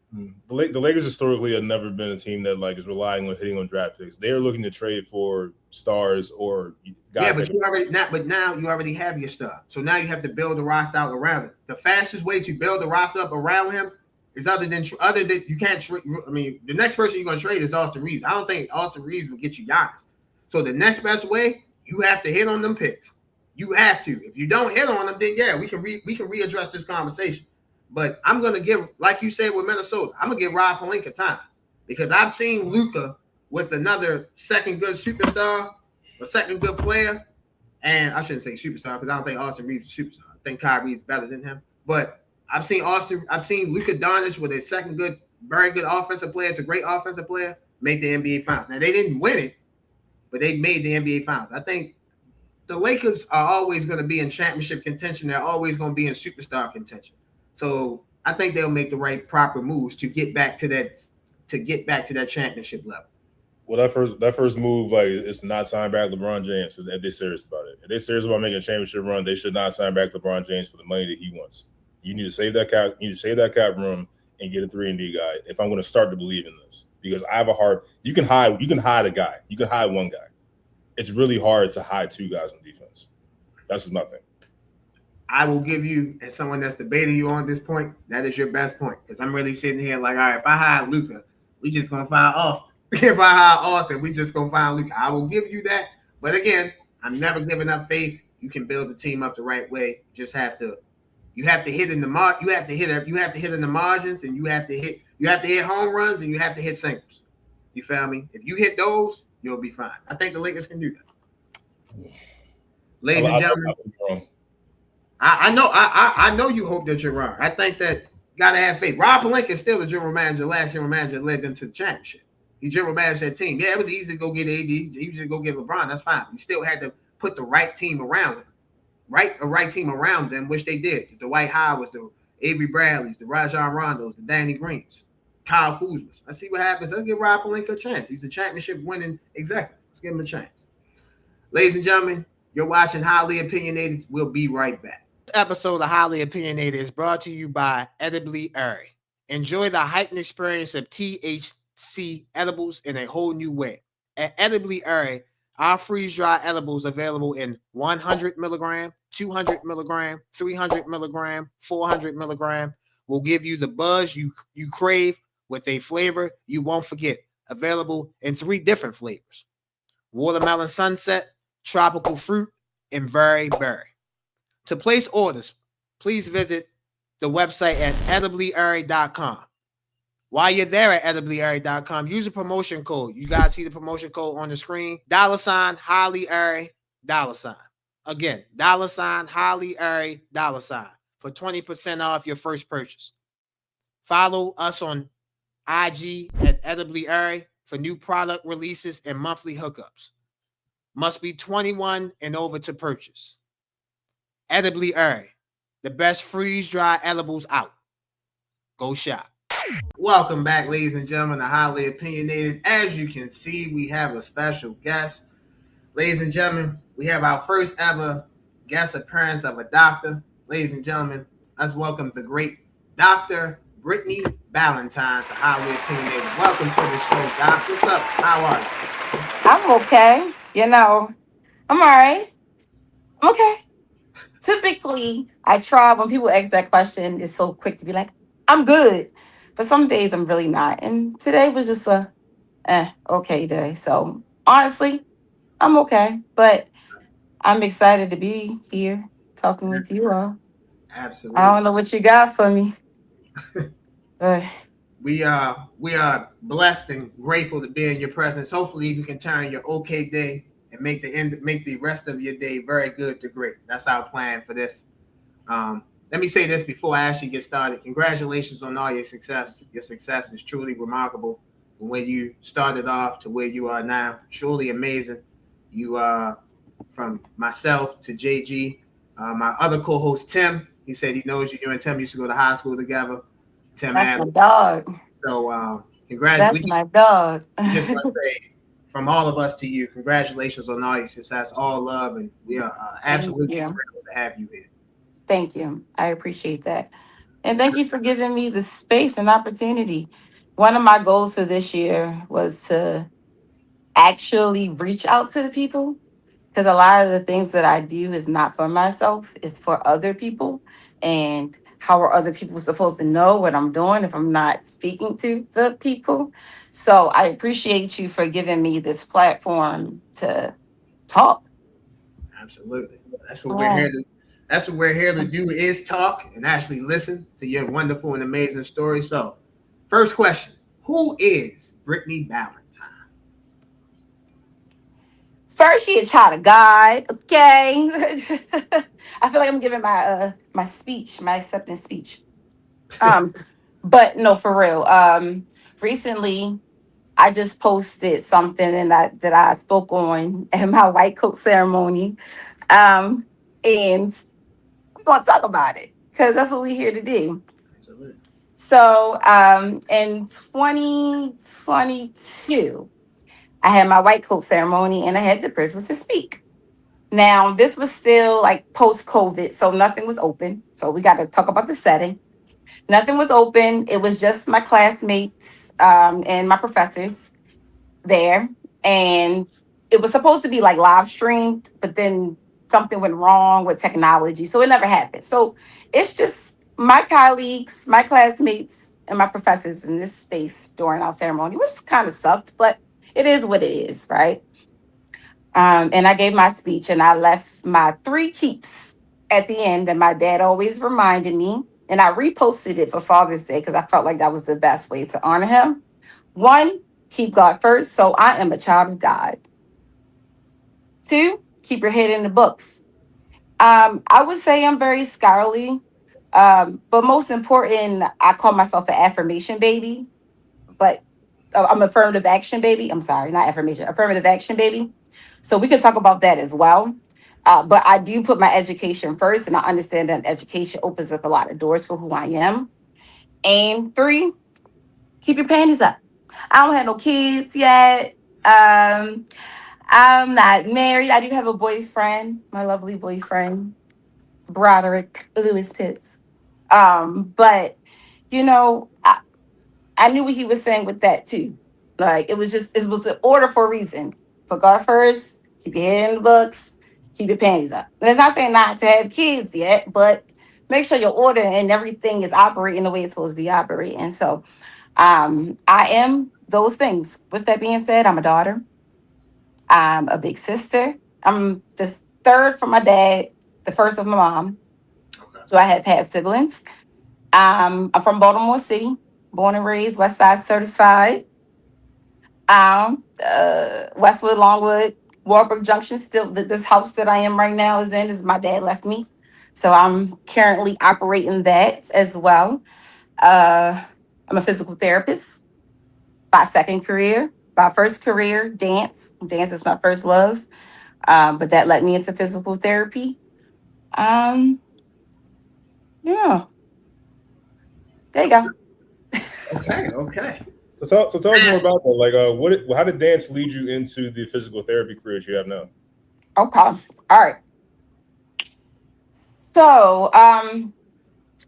The Lakers historically have never been a team that is relying on hitting on draft picks. They're looking to trade for stars or guys. Yeah, but now you already have your star. So now you have to build a roster out around it. The fastest way to build a roster up around him is other than you can't trade. I mean, the next person you're going to trade is Austin Reaves. I don't think Austin Reaves will get you Giannis. So the next best way, you have to hit on them picks. You have to. If you don't hit on them, then yeah, we can readdress this conversation. But I'm going to give, like you said with Minnesota, I'm going to give Rob Pelinka time because I've seen Luka with another second good superstar, a second good player, and I shouldn't say superstar because I don't think Austin Reaves is a superstar. I think Kyrie is better than him. But I've seen Luka Doncic with a second good, very good offensive player to great offensive player make the NBA Finals. Now, they didn't win it, but they made the NBA Finals. I think the Lakers are always going to be in championship contention. They're always going to be in superstar contention. So I think they'll make the right proper moves to get back to that championship level. Well, that first move is to not sign back LeBron James. If they're serious about it, if they're serious about making a championship run, they should not sign back LeBron James for the money that he wants. You need to save that cap. You need to save that cap room and get a 3-and-D guy. If I'm going to start to believe in this, because I have a hard. You can hide a guy. You can hide one guy. It's really hard to hide two guys on defense. That's just nothing. I will give you, as someone that's debating you on this point, that is your best point. Because I'm really sitting here like, all right, if I hire Luka, we just going to find Austin. If I hire Austin, we just going to find Luka. I will give you that. But again, I'm never giving up faith. You can build the team up the right way. You have to hit in the you have to hit in the margins, and you have to hit home runs, and you have to hit singles. You feel me? If you hit those, you'll be fine. I think the Lakers can do that. Ladies and gentlemen. I know you hope that you're wrong. I think that gotta have faith. Rob Pelinka is still the general manager. Last general manager led them to the championship. He general managed that team. Yeah, it was easy to go get AD. He was to go get LeBron. That's fine. He still had to put the right team around him. A right team around them, which they did. The Dwight Howards, the Avery Bradleys, the Rajon Rondos, the Danny Greens, Kyle Kuzmas. Let's see what happens. Let's give Rob Pelinka a chance. He's a championship winning executive. Let's give him a chance. Ladies and gentlemen, you're watching Highly Opinionated. We'll be right back. This episode of Highly Opinionated is brought to you by Edibly Airy. Enjoy the heightened experience of THC edibles in a whole new way. At Edibly Airy, our freeze-dry edibles available in 100 milligram, 200 milligram, 300 milligram, 400 milligram will give you the buzz you crave with a flavor you won't forget. Available in 3 different flavors: watermelon sunset, tropical fruit, and very berry. To place orders, please visit the website at ediblyairy.com. While you're there at ediblyairy.com, use a promotion code. You guys see the promotion code on the screen. $ Highly Airy, $. Again, $ Highly Airy, $ for 20% off your first purchase. Follow us on IG at Edibly Airy for new product releases and monthly hookups. Must be 21 and over to purchase. Edibly Airy, the best freeze-dry edibles out. Go shop. Welcome back, ladies and gentlemen, to Highly Opinionated. As you can see, we have a special guest. Ladies and gentlemen, we have our first ever guest appearance of a doctor. Ladies and gentlemen, let's welcome the great Dr. Brittany Ballantyne to Highly Opinionated. Welcome to the show, Doc. What's up? How are you? I'm okay. I'm all right. I'm okay. Typically, I try when people ask that question, it's so quick to be like, I'm good. But some days I'm really not. And today was just a okay day. So honestly, I'm okay. But I'm excited to be here talking with you all. I Absolutely. don't know what you got for me. Uh, We are blessed and grateful to be in your presence. Hopefully, you can turn your okay day and make the rest of your day very good to great. That's our plan for this. Let me say this before I actually get started. Congratulations on all your success. Your success is truly remarkable. From where you started off to where you are now, truly amazing. You from myself to JG, my other co-host Tim. He said he knows you. You and Tim used to go to high school together. Tim that's my Adams. dog. So That's congratulations. my dog. Just want to say from all of us to you, congratulations on all your success, all love, and we are Thank absolutely you. thrilled to have you here. Thank you. I appreciate that. And thank you for giving me the space and opportunity. One of my goals for this year was to actually reach out to the people because a lot of the things that I do is not for myself, it's for other people. And how are other people supposed to know what I'm doing if I'm not speaking to the people? So I appreciate you for giving me this platform to talk. Absolutely. That's what we're here Oh, to. That's what we're here to do is talk and actually listen to your wonderful and amazing story. So, first question: who is Brittany Ballantyne? first, she a child of God, okay? I feel like I'm giving my speech, my acceptance speech. Um, but no, for real. Recently I just posted something that I spoke on at my white coat ceremony. Um, and we're gonna talk about it because that's what we're here to do. Absolutely. So in 2022, I had my white coat ceremony and I had the privilege to speak. Now, this was still like post COVID, so nothing was open. So we got to talk about the setting. Nothing was open. It was just my classmates and my professors there. And it was supposed to be like live streamed, but then something went wrong with technology. So it never happened. So it's just my colleagues, my classmates, and my professors in this space during our ceremony, which kind of sucked, but it is what it is, right? And I gave my speech and I left my 3 keeps at the end that my dad always reminded me. And I reposted it for Father's Day because I felt like that was the best way to honor him. One, keep God first. So I am a child of God. Two, keep your head in the books. I would say I'm very scholarly. But most important, I call myself an affirmation baby. But I'm affirmative action baby. I'm sorry, not affirmation, affirmative action baby. So we could talk about that as well. But I do put my education first, and I understand that education opens up a lot of doors for who I am. And three, keep your panties up. I don't have no kids yet. I'm not married. I do have a boyfriend, my lovely boyfriend, Broderick Lewis Pitts. But you know, I knew what he was saying with that too. Like it was an order for a reason. Put God first, keep your head in the books, keep your panties up. And it's not saying not to have kids yet, but make sure your order and everything is operating the way it's supposed to be operating. So I am those things. With that being said, I'm a daughter. I'm a big sister. I'm the third from my dad, the first of my mom. Okay. So I have half siblings. I'm from Baltimore City, born and raised, West Side certified. Westwood, Longwood, Warburg Junction. Still, this house that I am right now is my dad left me, so I'm currently operating that as well. Uh, I'm a physical therapist by second career. By first career, dance. Dance is my first love, but that led me into physical therapy. Um, yeah, there you go. Okay. Okay. So tell us more about that. Like, how did dance lead you into the physical therapy career that you have now? Okay, all right. So, I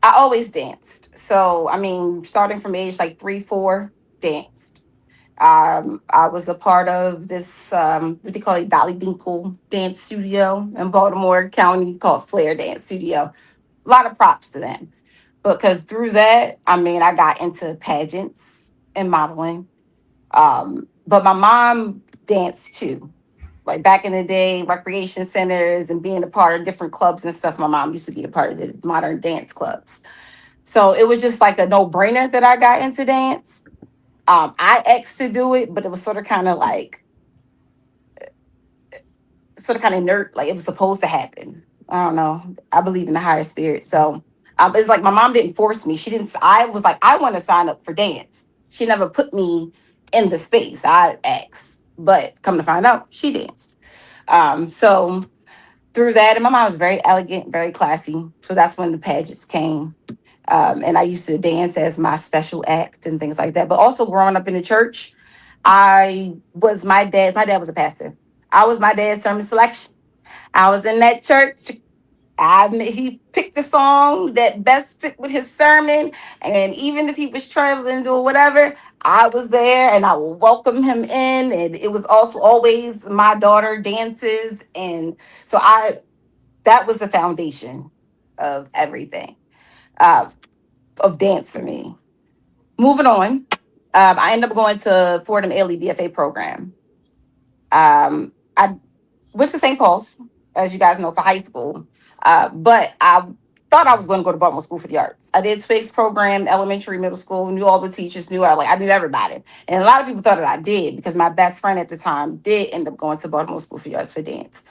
always danced. So, I mean, starting from age like 3, 4, danced. I was a part of this, what they call it, Dolly Dinkle Dance Studio in Baltimore County called Flair Dance Studio. A lot of props to them because through that, I mean, I got into pageants and modeling. But my mom danced too. Like back in the day, recreation centers and being a part of different clubs and stuff. My mom used to be a part of the modern dance clubs. So it was just like a no brainer that I got into dance. I asked to do it, but it was sort of kind of inert, like it was supposed to happen. I don't know. I believe in the higher spirit. So it's like my mom didn't force me. She didn't, I was like, I want to sign up for dance. She never put me in the space. I asked, but come to find out, she danced. So through that, and my mom was very elegant, very classy. So that's when the pageants came. And I used to dance as my special act and things like that. But also growing up in the church, my dad was a pastor. I was my dad's sermon selection. I was in that church. He picked the song that best fit with his sermon. And even if he was traveling or whatever, I was there and I will welcome him in. And it was also always my daughter dances. And so that was the foundation of everything, uh, of dance for me. Moving on, I ended up going to Fordham Ailey BFA program. I went to St. Paul's, as you guys know, for high school. But I thought I was going to go to Baltimore School for the Arts. I did Twiggs program, elementary, middle school, knew all the teachers, I knew everybody. And a lot of people thought that I did because my best friend at the time did end up going to Baltimore School for the Arts for dance.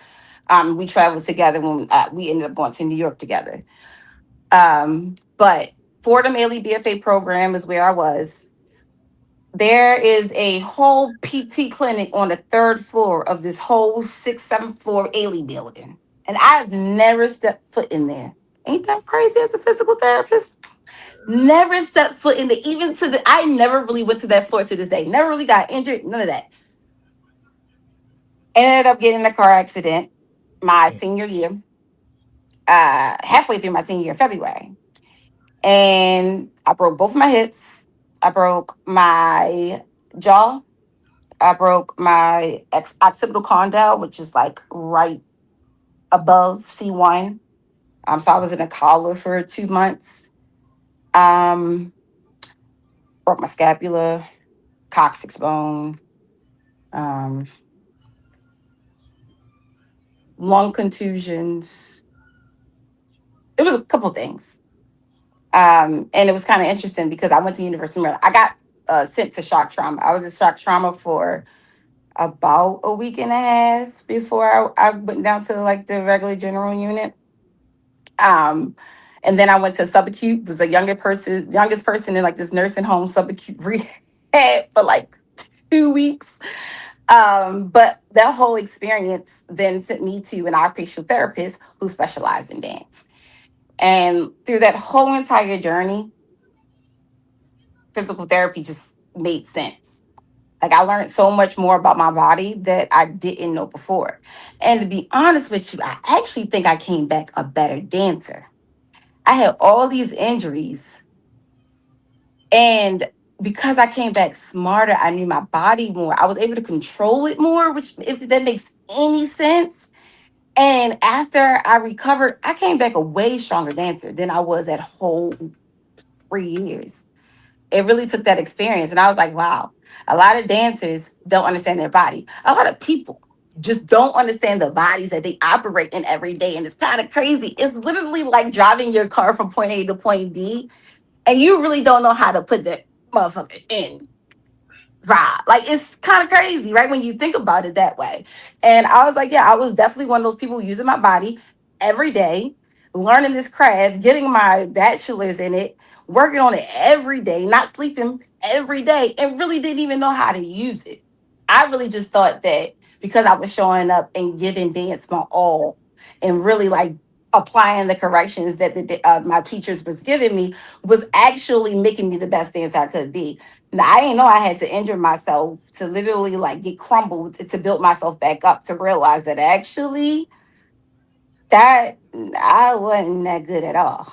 We traveled together when we ended up going to New York together. But Fordham Ailey BFA program is where I was. There is a whole PT clinic on the third floor of this whole sixth, seventh floor Ailey building. And I've never stepped foot in there. Ain't that crazy as a physical therapist? Never stepped foot in there. I never really went to that floor to this day. Never really got injured, none of that. Ended up getting in a car accident my senior year, halfway through my senior year, February. And I broke both of my hips. I broke my jaw. I broke my occipital condyle, which is like right above C1. So I was in a collar for 2 months. Um, broke my scapula, coccyx bone, um, lung contusions. It was a couple things. And it was kind of interesting because I went to University of Maryland. I got sent to shock trauma. I was in shock trauma for about a week and a half before I went down to like the regular general unit. And then I went to subacute, was a youngest person in like this nursing home subacute rehab for like 2 weeks. But that whole experience then sent me to an occupational therapist who specialized in dance. And through that whole entire journey, physical therapy just made sense. Like I learned so much more about my body that I didn't know before. And to be honest with you, I actually think I came back a better dancer. I had all these injuries, and because I came back smarter, I knew my body more. I was able to control it more, which, if that makes any sense. And after I recovered, I came back a way stronger dancer than I was at whole 3 years. It really took that experience. And I was like, wow, a lot of dancers don't understand their body. A lot of people just don't understand the bodies that they operate in every day. And it's kind of crazy. It's literally like driving your car from point A to point B, and you really don't know how to put that motherfucker in. Right. Like it's kind of crazy, right? When you think about it that way. And I was like, yeah, I was definitely one of those people using my body every day, learning this craft, getting my bachelor's in it, working on it every day, not sleeping every day, and really didn't even know how to use it. I really just thought that because I was showing up and giving dance my all and really like applying the corrections that my teachers was giving me was actually making me the best dancer I could be. Now, I didn't know I had to injure myself to literally like get crumbled to build myself back up to realize that actually that I wasn't that good at all.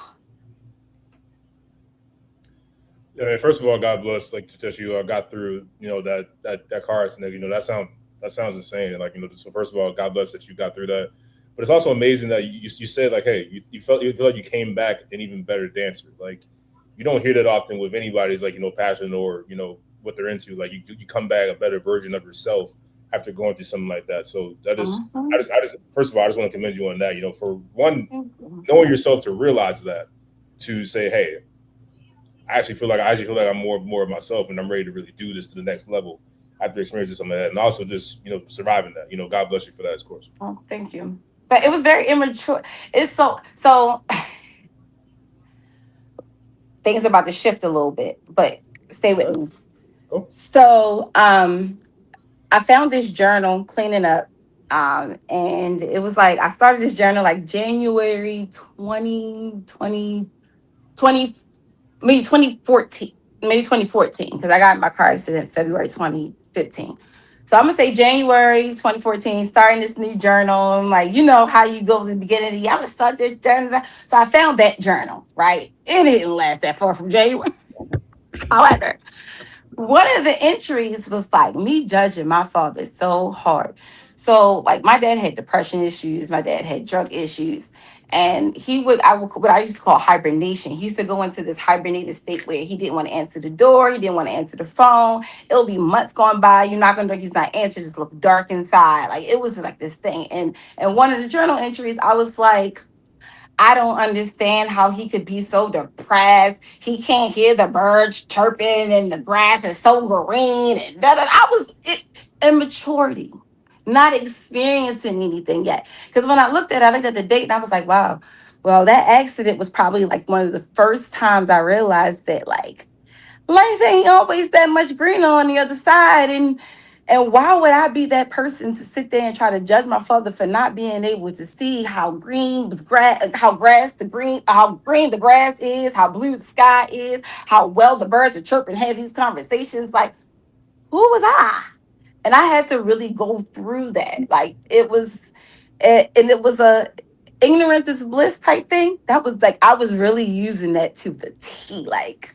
Yeah, man, first of all, God bless. Like that you got through, that car accident. That sounds insane. And like so first of all, God bless that you got through that. But it's also amazing that you said like, hey, you feel like you came back an even better dancer. Like you don't hear that often with anybody's like passion or what they're into. Like you come back a better version of yourself after going through something like that. So that is I just first of all I just want to commend you on that. For one, knowing yourself to realize that, to say, hey, I actually feel like I'm more of myself, and I'm ready to really do this to the next level after experiencing some of that, and also just surviving that. God bless you for that, of course. Oh, thank you. But it was very immature. It's so things about to shift a little bit, but stay with me. Cool. So I found this journal cleaning up. And it was like I started this journal like January 2014, because I got in my car accident February 2015. So I'm gonna say January 2014, starting this new journal. I'm like, how you go to the beginning of the year, I'm gonna start this journal. So I found that journal, right? It didn't last that far from January. However, one of the entries was like me judging my father so hard. So like my dad had depression issues, my dad had drug issues, and what I used to call hibernation. He used to go into this hibernated state where he didn't want to answer the door, he didn't want to answer the phone. It'll be months going by, you knock on the door, he's not answering, just look dark inside. Like it was like this thing. And one of the journal entries, I was like, I don't understand how he could be so depressed. He can't hear the birds chirping and the grass is so green and da da. Immaturity, not experiencing anything yet. Because when I looked at the date and I was like, wow, well, that accident was probably like one of the first times I realized that like life ain't always that much greener on the other side. And why would I be that person to sit there and try to judge my father for not being able to see how green was grass, how green the grass is, how blue the sky is, how well the birds are chirping, have these conversations. Like, who was I? And I had to really go through that. Like it was a ignorance is bliss type thing. That was like I was really using that to the T. Like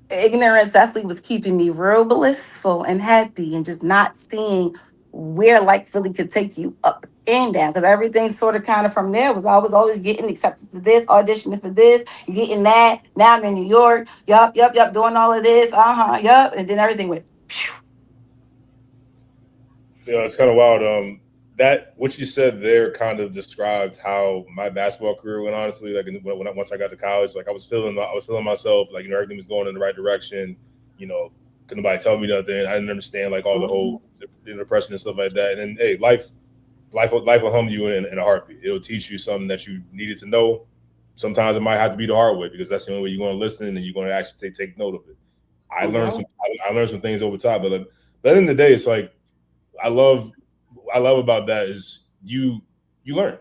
ignorance definitely was keeping me real blissful and happy and just not seeing where life really could take you up and down, because everything sort of kind of from there was I was always getting acceptance to this, auditioning for this, getting that. Now I'm in New York. Yup, doing all of this. Yup. And then everything went phew. It's kind of wild. That what you said there kind of described how my basketball career went. Honestly, like once I got to college, like I was feeling myself. Like everything was going in the right direction. Couldn't nobody tell me nothing. I didn't understand like all the whole depression and stuff like that. And then hey, life will hum you in a heartbeat. It'll teach you something that you needed to know, Sometimes it might have to be the hard way because that's the only way you're going to listen and you're going to actually take note of it. I learned some things over time, but at the end of the day, it's like I love about that is you learn.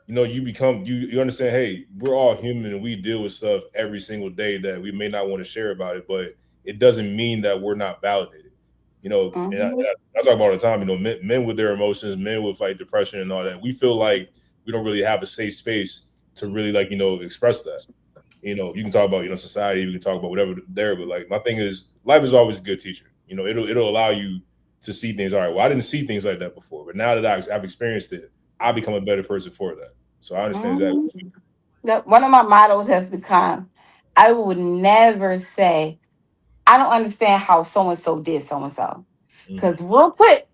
You become you understand. Hey, we're all human and we deal with stuff every single day that we may not want to share about it, but it doesn't mean that we're not validated. And Mhm. I talk about all the time. Men with their emotions, men with like depression and all that. We feel like we don't really have a safe space to really like express that. You can talk about society, we can talk about whatever there, but like my thing is, life is always a good teacher. It'll allow you to see things. All right, well, I didn't see things like that before, but now that I've experienced it, I become a better person for that. So I understand exactly. Mhm. One of my mottos have become, I would never say, I don't understand how so and so did so and so. Mhm. Because real quick,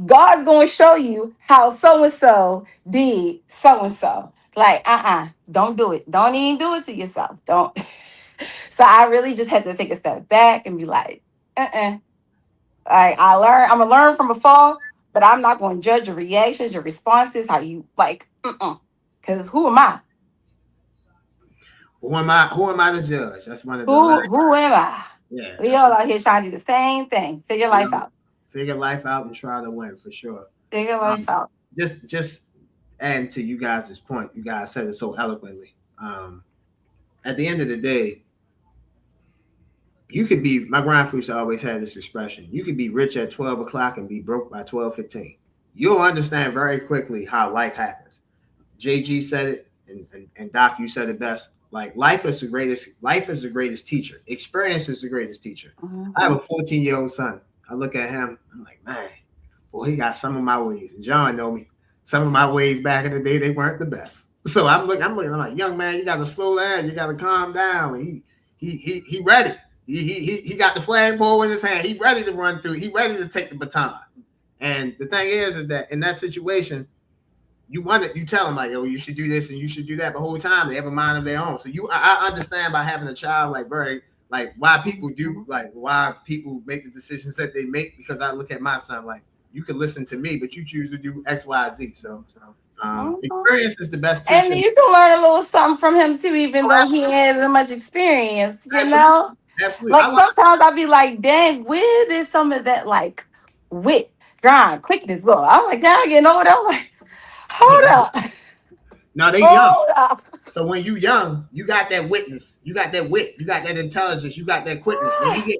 God's going to show you how so and so did so and so. Like, don't do it. Don't even do it to yourself. Don't. So I really just had to take a step back and be like, Like I'm gonna learn from afar, but I'm not going to judge your reactions, your responses, how you like, because who am I? Who am I? Who am I to judge? That's one of the lines. Who am I? Yeah, We that's all out here trying to do the same thing. Figure life out. figure life out and try to win for sure. Figure life Um, out. just adding to you guys' point, you guys said it so eloquently. At the end of the day, you could be. My grandfather always had this expression: you could be rich at 12 o'clock and be broke by 12:15. You'll understand very quickly how life happens. JG said it, and Doc, you said it best. Like life is the greatest. Life is the greatest teacher. Experience is the greatest teacher. I have Mhm. a 14-year-old son. I look at him. I'm like, man, boy, he got some of my ways. And John know me. Some of my ways back in the day, they weren't the best. So I'm like, young man, you got to slow down. You got to calm down. And he ready. He got the flagpole in his hand. He ready to run through. He ready to take the baton. And the thing is that in that situation, you tell them like, yo, you should do this and you should do that. But the whole time they have a mind of their own. So I understand by having a child like very like why people make the decisions that they make, because I look at my son like, you can listen to me, but you choose to do X, Y, Z. So Mhm. experience is the best And teacher. you can learn a little something from him too, even Oh, though he hasn't much experience, absolutely, absolutely. I Like learned. sometimes I'll be like, dang, where did some of that like wit, grind, quickness go? I'm like, dang, you know what? I'm like, hold up. Now they young. Hold up. So when you young, you got that witness, you got that wit, you got that intelligence, you got that quickness. When you get,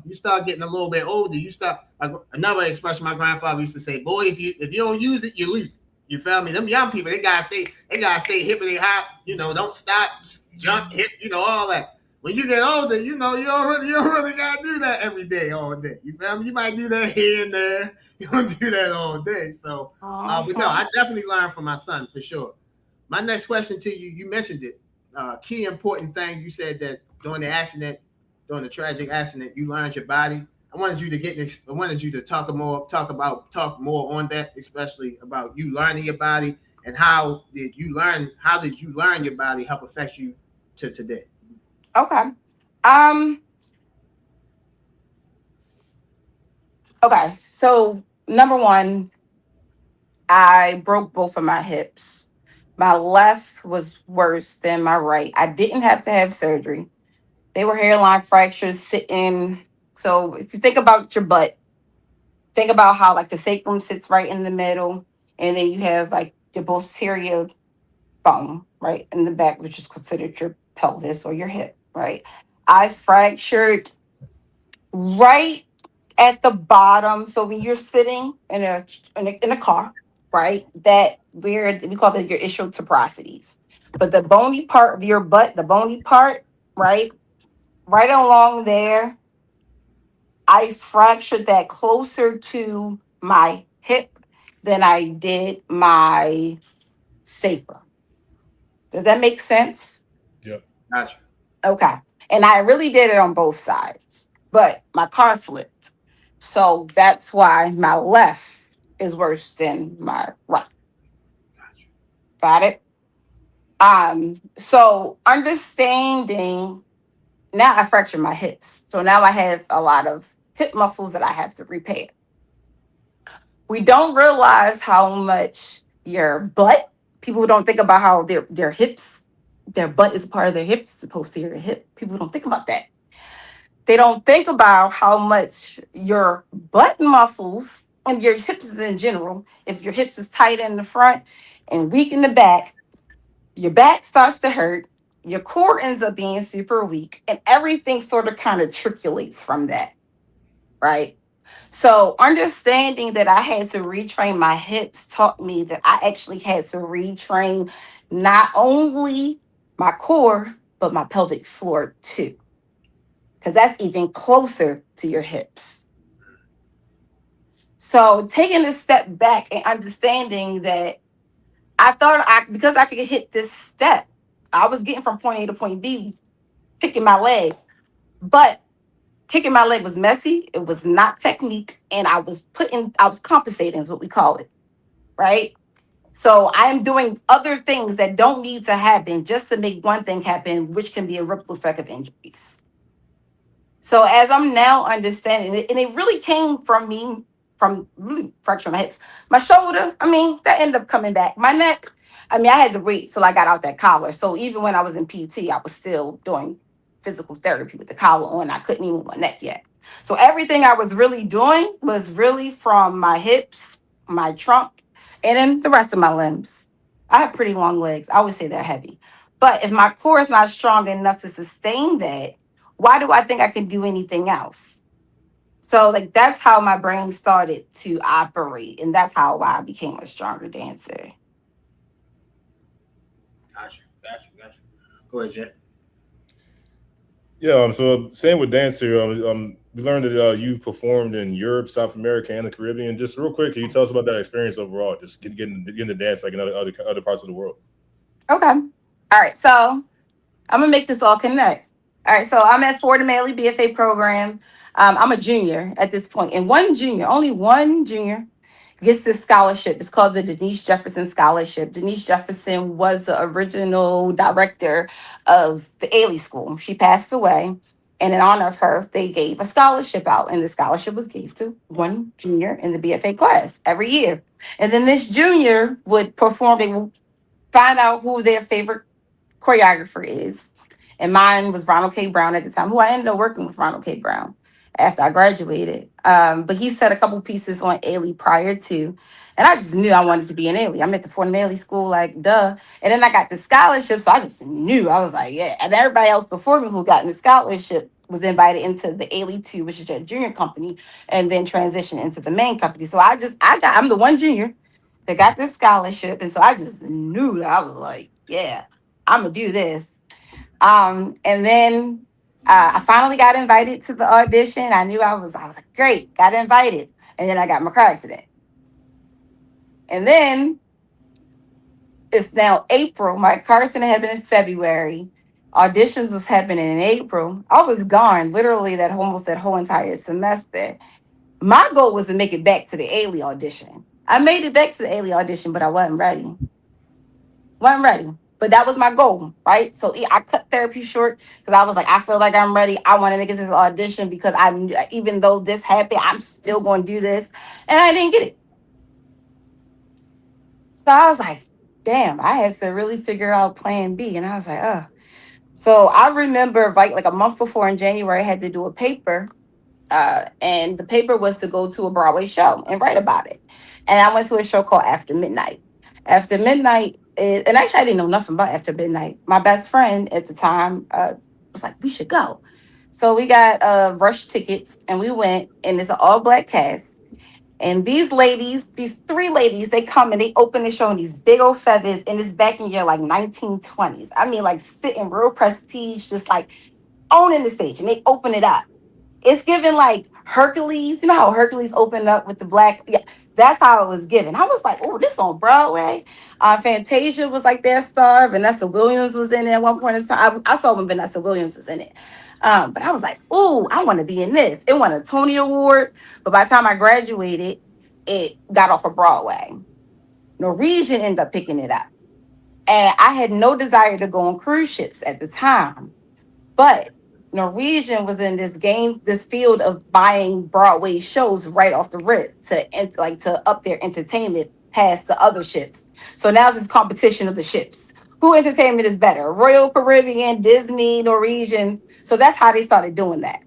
you start getting a little bit older, you start like another expression my grandfather used to say, boy, if you don't use it, you lose it. You feel me? Them young people, they gotta stay hippity hop, don't stop, jump, hit, all that. When you get older, you don't really gotta do that every day, all day. You feel me? You might do that here and there. You don't do that all day. So but no, Uh-huh. I definitely learned from my son for sure. My next question to you, you mentioned it. Key important thing, you said that during the tragic accident, you learned your body. I wanted you to talk more on that, especially about you learning your body and how did you learn your body help affect you to today? Okay. Um, okay. So number one, I broke both of my hips. My left was worse than my right. I didn't have to have surgery. They were hairline fractures sitting. So if you think about your butt, think about how like the sacrum sits right in the middle, and then you have like your posterior bone right in the back, which is considered your pelvis or your hip, right? I fractured right at the bottom. So when you're sitting in a car, right, that where we call it your ischial tuberosities. But the bony part of your butt, the bony part, right, right along there, I fractured that closer to my hip than I did my sacrum. Does that make sense? Yep. Gotcha. Okay. And I really did it on both sides, but my car flipped. So that's why my left is worse than my right. Got it? So understanding now I fractured my hips. So now I have a lot of hip muscles that I have to repair. We don't realize how much your butt, people don't think about how their hips Their butt is a part of their hips, the posterior hip. People don't think about that. They don't think about how much your butt muscles and your hips in general, if your hips is tight in the front and weak in the back, your back starts to hurt, your core ends up being super weak, and everything sort of kind of trickulates from that, right? So understanding that I had to retrain my hips taught me that I actually had to retrain not only my core, but my pelvic floor too, because that's even closer to your hips. So taking a step back and understanding that I thought because I could hit this step, I was getting from point A to point B, kicking my leg. But kicking my leg was messy. It was not technique. And I was compensating is what we call it. Right. So I am doing other things that don't need to happen just to make one thing happen, which can be a ripple effect of injuries. So as I'm now understanding it, and it really came from me from fracture my hips, my shoulder. I mean, that ended up coming back. My neck. I mean, I had to wait till I got out that collar. So even when I was in PT, I was still doing physical therapy with the collar on. I couldn't even move my neck yet. So everything I was really doing was really from my hips, my trunk, and then the rest of my limbs. I have pretty long legs. I always say they're heavy. But if my core is not strong enough to sustain that, why do I think I can do anything else? So like that's how my brain started to operate, and that's how I became a stronger dancer. Got you. Go ahead, Jet. Yeah, so same with dancer. We learned that you performed in Europe, South America, and the Caribbean. Just real quick, can you tell us about that experience overall? Just getting to dance like in other parts of the world. Okay. All right. So I'm gonna make this all connect. All right. So I'm at Ford and Maley BFA program. I'm a junior at this point, and one junior, only one junior, gets this scholarship. It's called the Denise Jefferson Scholarship. Denise Jefferson was the original director of the Ailey School. She passed away. And in honor of her, they gave a scholarship out. And the scholarship was gave to one junior in the BFA class every year. And then this junior would perform, they would find out who their favorite choreographer is. And mine was Ronald K. Brown at the time, who I ended up working with Ronald K. Brown after I graduated. But he set a couple pieces on Ailey prior to. And I just knew I wanted to be an Ailey. I'm at the Fort Ailey School, like, duh. And then I got the scholarship. So I just knew. I was like, yeah. And everybody else before me who got in the scholarship was invited into the Ailey 2, which is a junior company, and then transitioned into the main company. So I'm the one junior that got this scholarship. And so I just knew that I was like, yeah, I'm gonna do this. And then I finally got invited to the audition. I was like, great, got invited. And then I got my car accident. And then it's now April. My car accident happened in February. Auditions was happening in April. I was gone literally that whole entire semester. My goal was to make it back to the Ailey audition. I made it back to the Ailey audition, but I wasn't ready. Wasn't ready. But that was my goal, right? So I cut therapy short because I was like, I feel like I'm ready. I want to make it to this audition because even though this happened, I'm still going to do this. And I didn't get it. So I was like, damn, I had to really figure out plan B. And I was like, oh. So I remember like a month before in January, I had to do a paper. And the paper was to go to a Broadway show and write about it. And I went to a show called After Midnight. After Midnight, and actually I didn't know nothing about After Midnight. My best friend at the time was like, we should go. So we got rush tickets and we went, and it's an all black cast. And these ladies, these three ladies, they come and they open the show in these big old feathers, and it's back in your like 1920s. I mean, like sitting real prestige, just like owning the stage, and they open it up. It's given like Hercules. You know how Hercules opened up with the black? Yeah, that's how it was given. I was like, oh, this on Broadway. Fantasia was like their star. Vanessa Williams was in it at one point in time. I saw when Vanessa Williams was in it. But I was like, oh, I want to be in this. It won a Tony Award. But by the time I graduated, it got off of Broadway. Norwegian ended up picking it up. And I had no desire to go on cruise ships at the time. But Norwegian was in this field of buying Broadway shows right off the rip to up their entertainment past the other ships. So now it's this competition of the ships. who entertainment is better, Royal Caribbean, Disney, Norwegian. So that's how they started doing that.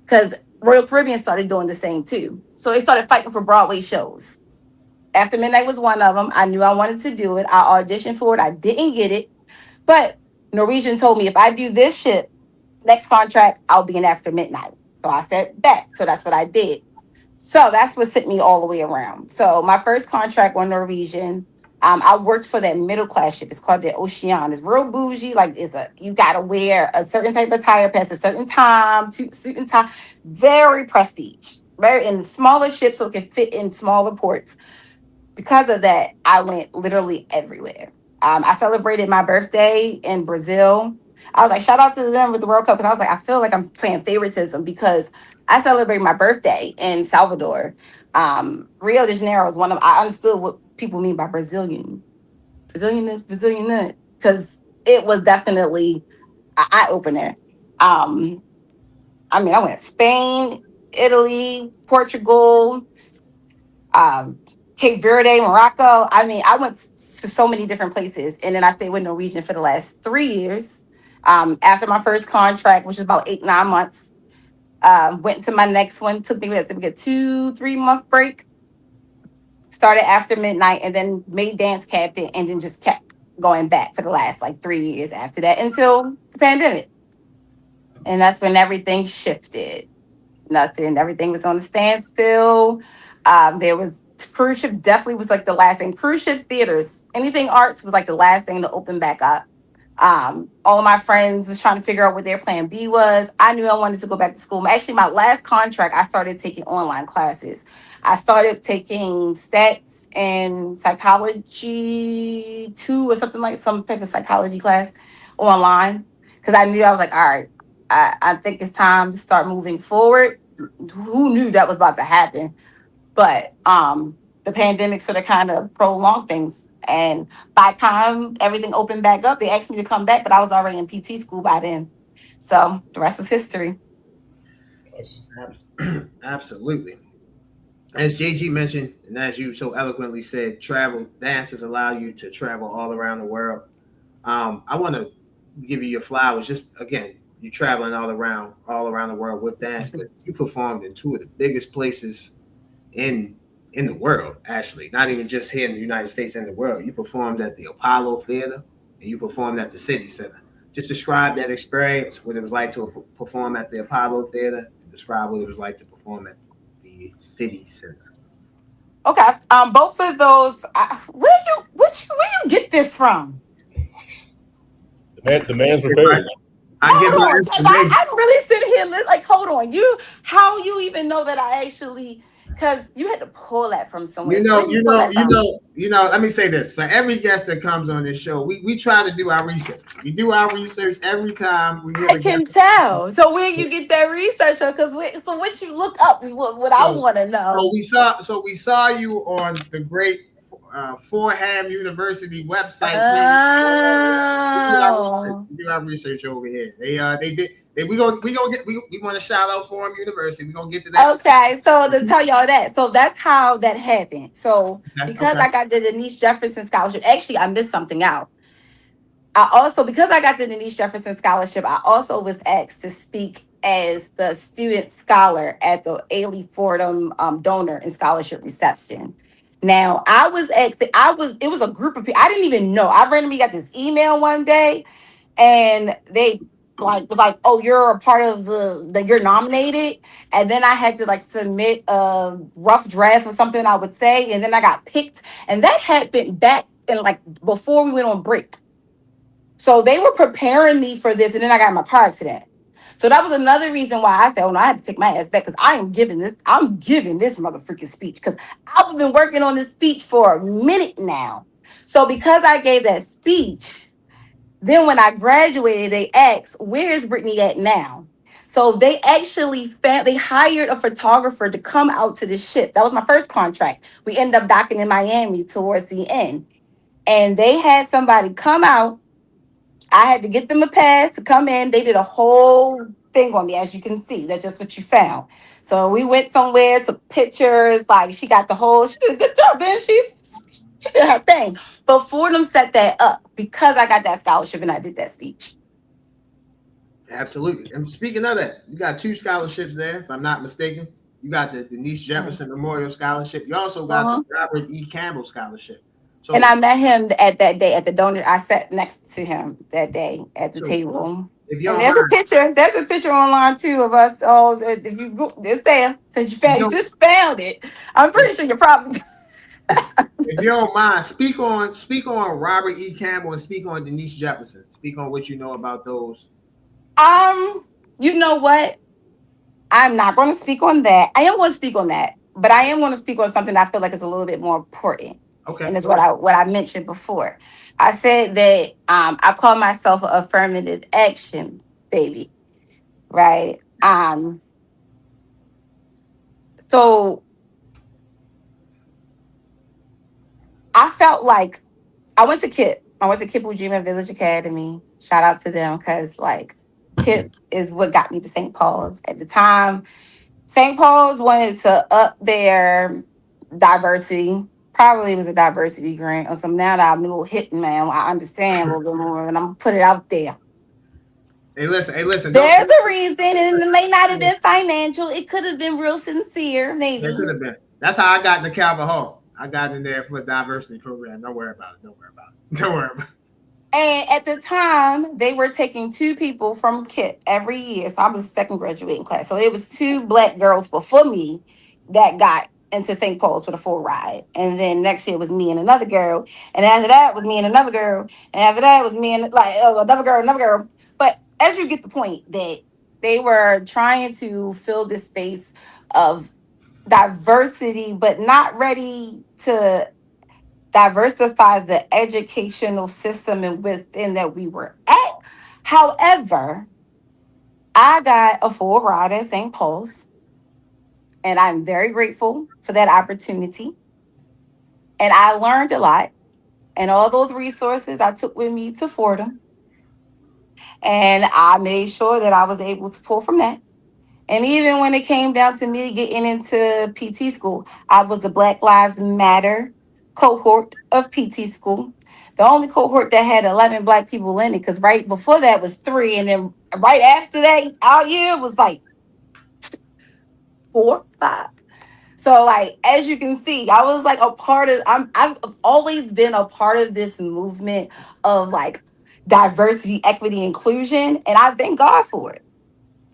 Because Royal Caribbean started doing the same too. So they started fighting for Broadway shows. After Midnight was one of them. I knew I wanted to do it. I auditioned for it. I didn't get it. But Norwegian told me if I do this ship, next contract, I'll be in After Midnight. So I said bet. So that's what I did. So that's what sent me all the way around. So my first contract on Norwegian, I worked for that middle class ship. It's called the Ocean. It's real bougie. Like it's a you gotta wear a certain type of attire past a certain time, suit and tie. Very prestige. Very in smaller ships, so it can fit in smaller ports. Because of that, I went literally everywhere. I celebrated my birthday in Brazil. I was like, shout out to them with the World Cup because I was like, I feel like I'm playing favoritism because I celebrate my birthday in Salvador. Rio de Janeiro is one of I understood what people mean by Brazilian this, Brazilian that, because it was definitely an eye opener. Um, I mean, I went to Spain, Italy, Portugal, um, Cape Verde, Morocco. I mean, I went to so many different places, and then I stayed with Norwegian for the last 3 years. After my first contract, which was about 8, 9 months, went to my next one. Took me to get 2, 3 month break. Started After Midnight, and then made dance captain, and then just kept going back for the last like 3 years after that until the pandemic, and that's when everything shifted. Nothing. Everything was on a standstill. There was cruise ship definitely was like the last thing. Cruise ship theaters, anything arts was like the last thing to open back up. All of my friends was trying to figure out what their plan B was. I knew I wanted to go back to school. Actually, my last contract, I started taking online classes. I started taking stats and psychology two or something like some type of psychology class online because I knew I was like, all right, I think it's time to start moving forward. Who knew that was about to happen? But the pandemic sort of kind of prolonged things. And by the time everything opened back up, they asked me to come back, but I was already in PT school by then. So the rest was history. Nice. Absolutely. As JG mentioned, and as you so eloquently said, travel dances allow you to travel all around the world. I want to give you your flowers. Just again, you're traveling all around the world with dance, but you performed in two of the biggest places in in the world. Actually, not even just here in the United States, in the world. You performed at the Apollo Theater and you performed at the City Center. Just describe that experience, what it was like to perform at the Apollo Theater, and describe what it was like to perform at the City Center. Okay. Both of those. Where you get this from? The man's prepared. I give my Hold on, because information. I'm really sitting here like, hold on. How you even know that I actually? Because you had to pull that from somewhere. You So where know, did you you pull know, that you from? know, you know. Let me say this: for every guest that comes on this show, we try to do our research. We do our research every time we get I a guest. can tell. So where you get that research on? Because so what you look up is what I So, want to know. so we saw you on the great Fordham University website page. Oh. We do our research over here. They did. We want to shout out Fordham University. We're gonna get to that. Okay, so to tell y'all that, so that's how that happened. So Okay. because Okay. I got the Denise Jefferson scholarship, actually I missed something out. I also, because I got the Denise Jefferson scholarship, I also was asked to speak as the student scholar at the Ailey Fordham donor and scholarship reception. Now, I was asked, it was a group of people. I didn't even know. I randomly got this email one day and they like was like, oh, you're a part of you're nominated. And then I had to like submit a rough draft or something I would say. And then I got picked. And that happened back in like before we went on break. So they were preparing me for this, and then I got in my car accident. So that was another reason why I said, "Oh no, I had to take my ass back because I am giving this. I'm giving this motherfucking speech because I've been working on this speech for a minute now." So because I gave that speech, then when I graduated, they asked, "Where's Brittany at now?" So they actually they hired a photographer to come out to the ship. That was my first contract. We ended up docking in Miami towards the end, and they had somebody come out. I had to get them a pass to come in. They did a whole thing on me, as you can see. That's just what you found. So we went somewhere, took pictures. Like she got the whole. She did a good job, man. She did her thing. But Fordham set that up because I got that scholarship and I did that speech. Absolutely. And speaking of that, you got two scholarships there, if I'm not mistaken. You got the Denise Jefferson Memorial Scholarship. You also got the Uh-huh. Robert E. Campbell Scholarship. And So, I met him at that day at the donor. I sat next to him that day at the so table. if you And don't there's a mind, picture. There's a picture online too of us. Oh, if you go, it's there. Since if you you just found it, I'm if, pretty sure you're probably. if you don't mind, speak on Robert E. Campbell and speak on Denise Jefferson. Speak on what you know about those. Um, you know what? I'm not going to speak on that. I am going to speak on that, but I am going to speak on something I feel like is a little bit more important, Okay, and it's go ahead. what I mentioned before. I said that I call myself an affirmative action baby, right? So I felt like I went to KIP. I went to KIP Ujima Village Academy. Shout out to them because like KIP is what got me to St. Paul's at the time. St. Paul's wanted to up their diversity. Probably it was a diversity grant or something. Now that I'm a little hip, man, I understand a little bit more, and I'm gonna put it out there. Hey, listen, don't. There's a reason, and it may not have been financial. It could have been real sincere, There maybe. could have been. That's how I got into Calvin Hall. I got in there for a diversity program. Don't worry about it. Don't worry about it. Don't worry about it. And at the time, they were taking two people from KIP every year. So I was second graduating class. So it was two black girls before me that got into St. Paul's for the full ride. And then next year was me and another girl. And after that was me and another girl. And after that was me and like another girl, another girl. But as you get the point that they were trying to fill this space of diversity, but not ready to diversify the educational system and within that we were at. However, I got a full ride at St. Paul's, and I'm very grateful for that opportunity. And I learned a lot, and all those resources I took with me to Fordham, and I made sure that I was able to pull from that. And even when it came down to me getting into PT school, I was the Black Lives Matter cohort of PT school. The only cohort that had 11 black people in it, because right before that was three. And then right after that, our year was like four, five. So, like, as you can see, I was like a part of, I've always been a part of this movement of like diversity, equity, inclusion. And I thank God for it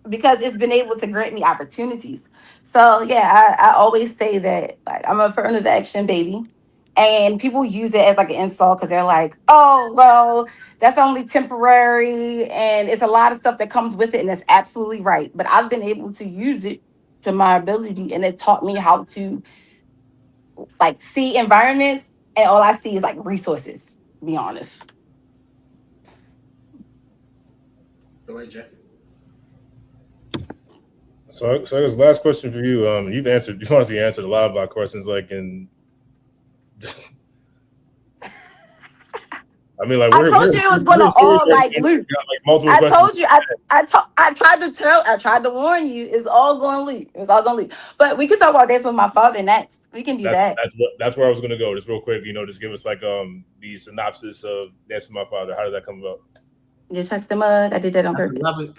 because it's been able to grant me opportunities. So yeah, I always say that like I'm a affirmative action baby. And people use it as like an insult because they're like, oh, well, that's only temporary. And it's a lot of stuff that comes with it. And that's absolutely right. But I've been able to use it to my ability. And it taught me how to like see environments. And all I see is like resources, to be honest. Go ahead, Jay. So I guess last question for you. You've honestly answered a lot of our questions, like in. I mean, like I told you it was gonna we're serious all right like now. loop. We got like multiple I questions. told you, I tried to warn you. It's all going to leak. It's all going to leak. But we could talk about this with my father next. We can do that. That's where I was gonna go. Just real quick, just give us like the synopsis of Dance with My Father. How did that come about? You check the mug. I did that on That's a purpose. lovely.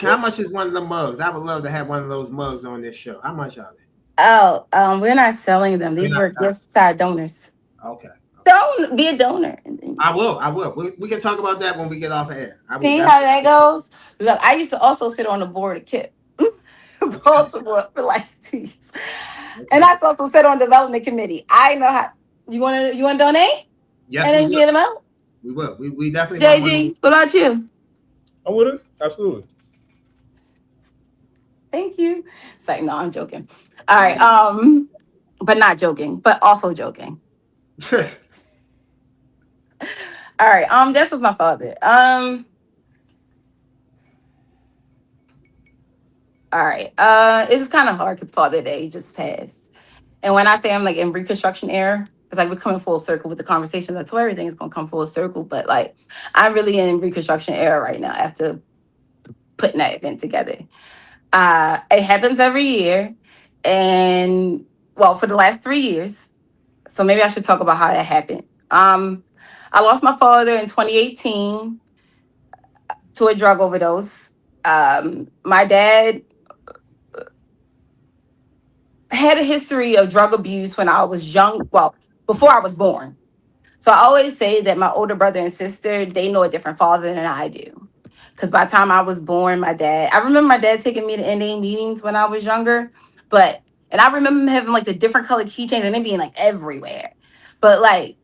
How much is one of the mugs? I would love to have one of those mugs on this show. How much are they? Oh, we're not selling them. We're These not were selling. gifts to our donors. Okay. Don't be a donor. I will. I will. We can talk about that when we get off air. I will See how definitely. that goes? Look, I used to also sit on the board of KIP. Okay. Baltimore for like 2 years. And Okay. I also sit on development committee. I know how you wanna donate? Yes, And we then will. get them out. We will. We definitely want one of those. JG, what about you? I'm with it. Absolutely. Thank you. It's like, no, I'm joking. All right. But not joking, but also joking. All right. That's with my father. All right. It's just kind of hard because Father Day just passed. And when I say I'm like in Reconstruction era, it's like we're coming full circle with the conversations. I told everything is gonna come full circle, but like I'm really in Reconstruction era right now after putting that event together. It happens every year, and well, for the last 3 years. So maybe I should talk about how that happened. I lost my father in 2018 to a drug overdose. My dad had a history of drug abuse when I was young. Well, before I was born. So I always say that my older brother and sister, they know a different father than I do. Because by the time I was born, I remember my dad taking me to NA meetings when I was younger. And I remember him having like the different colored keychains and them being like everywhere. But like,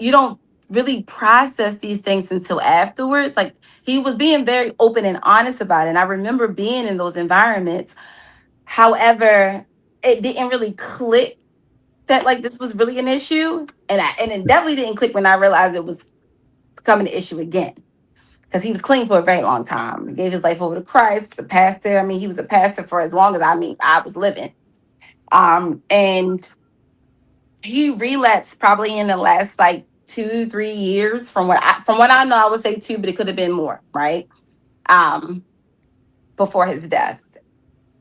you don't really process these things until afterwards. Like, he was being very open and honest about it. And I remember being in those environments. However, it didn't really click that like this was really an issue. And it definitely didn't click when I realized it was becoming an issue again. Because he was clean for a very long time. He gave his life over to Christ, the pastor. I mean, he was a pastor for as long as I was living. And he relapsed probably in the last like 2, 3 years from what I know, I would say two, but it could have been more, right? Um, Before his death.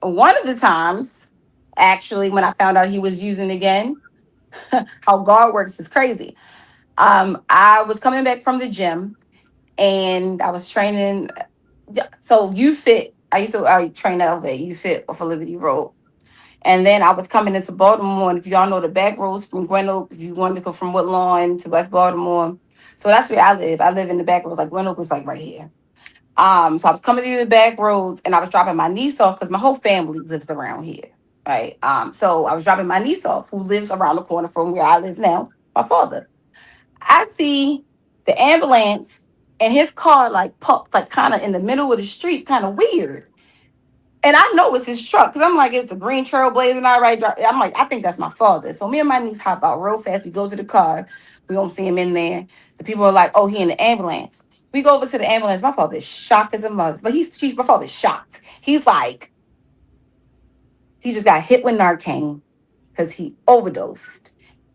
One of the times, actually, when I found out he was using again, how God works is crazy. I was coming back from the gym and I was training. So you fit. I used to train out at you fit off of Liberty Road. And then I was coming into Baltimore. And if y'all know the back roads from Gwen Oak, if you wanted to go from Woodlawn to West Baltimore. So that's where I live. I live in the back roads. Like Gwen Oak was like right here. So I was coming through the back roads and I was dropping my niece off because my whole family lives around here. Right. So I was dropping my niece off, who lives around the corner from where I live now, my father. I see the ambulance and his car like parked like kind of in the middle of the street, kind of weird. And I know it's his truck because I'm like, it's the green Trailblazer and I right drive. I'm like, I think that's my father. So me and my niece hop out real fast. We go to the car. We don't see him in there. The people are like, oh, he in the ambulance. We go over to the ambulance. My father is shocked as a mother, but my father's shocked. He's like, he just got hit with Narcan because he overdosed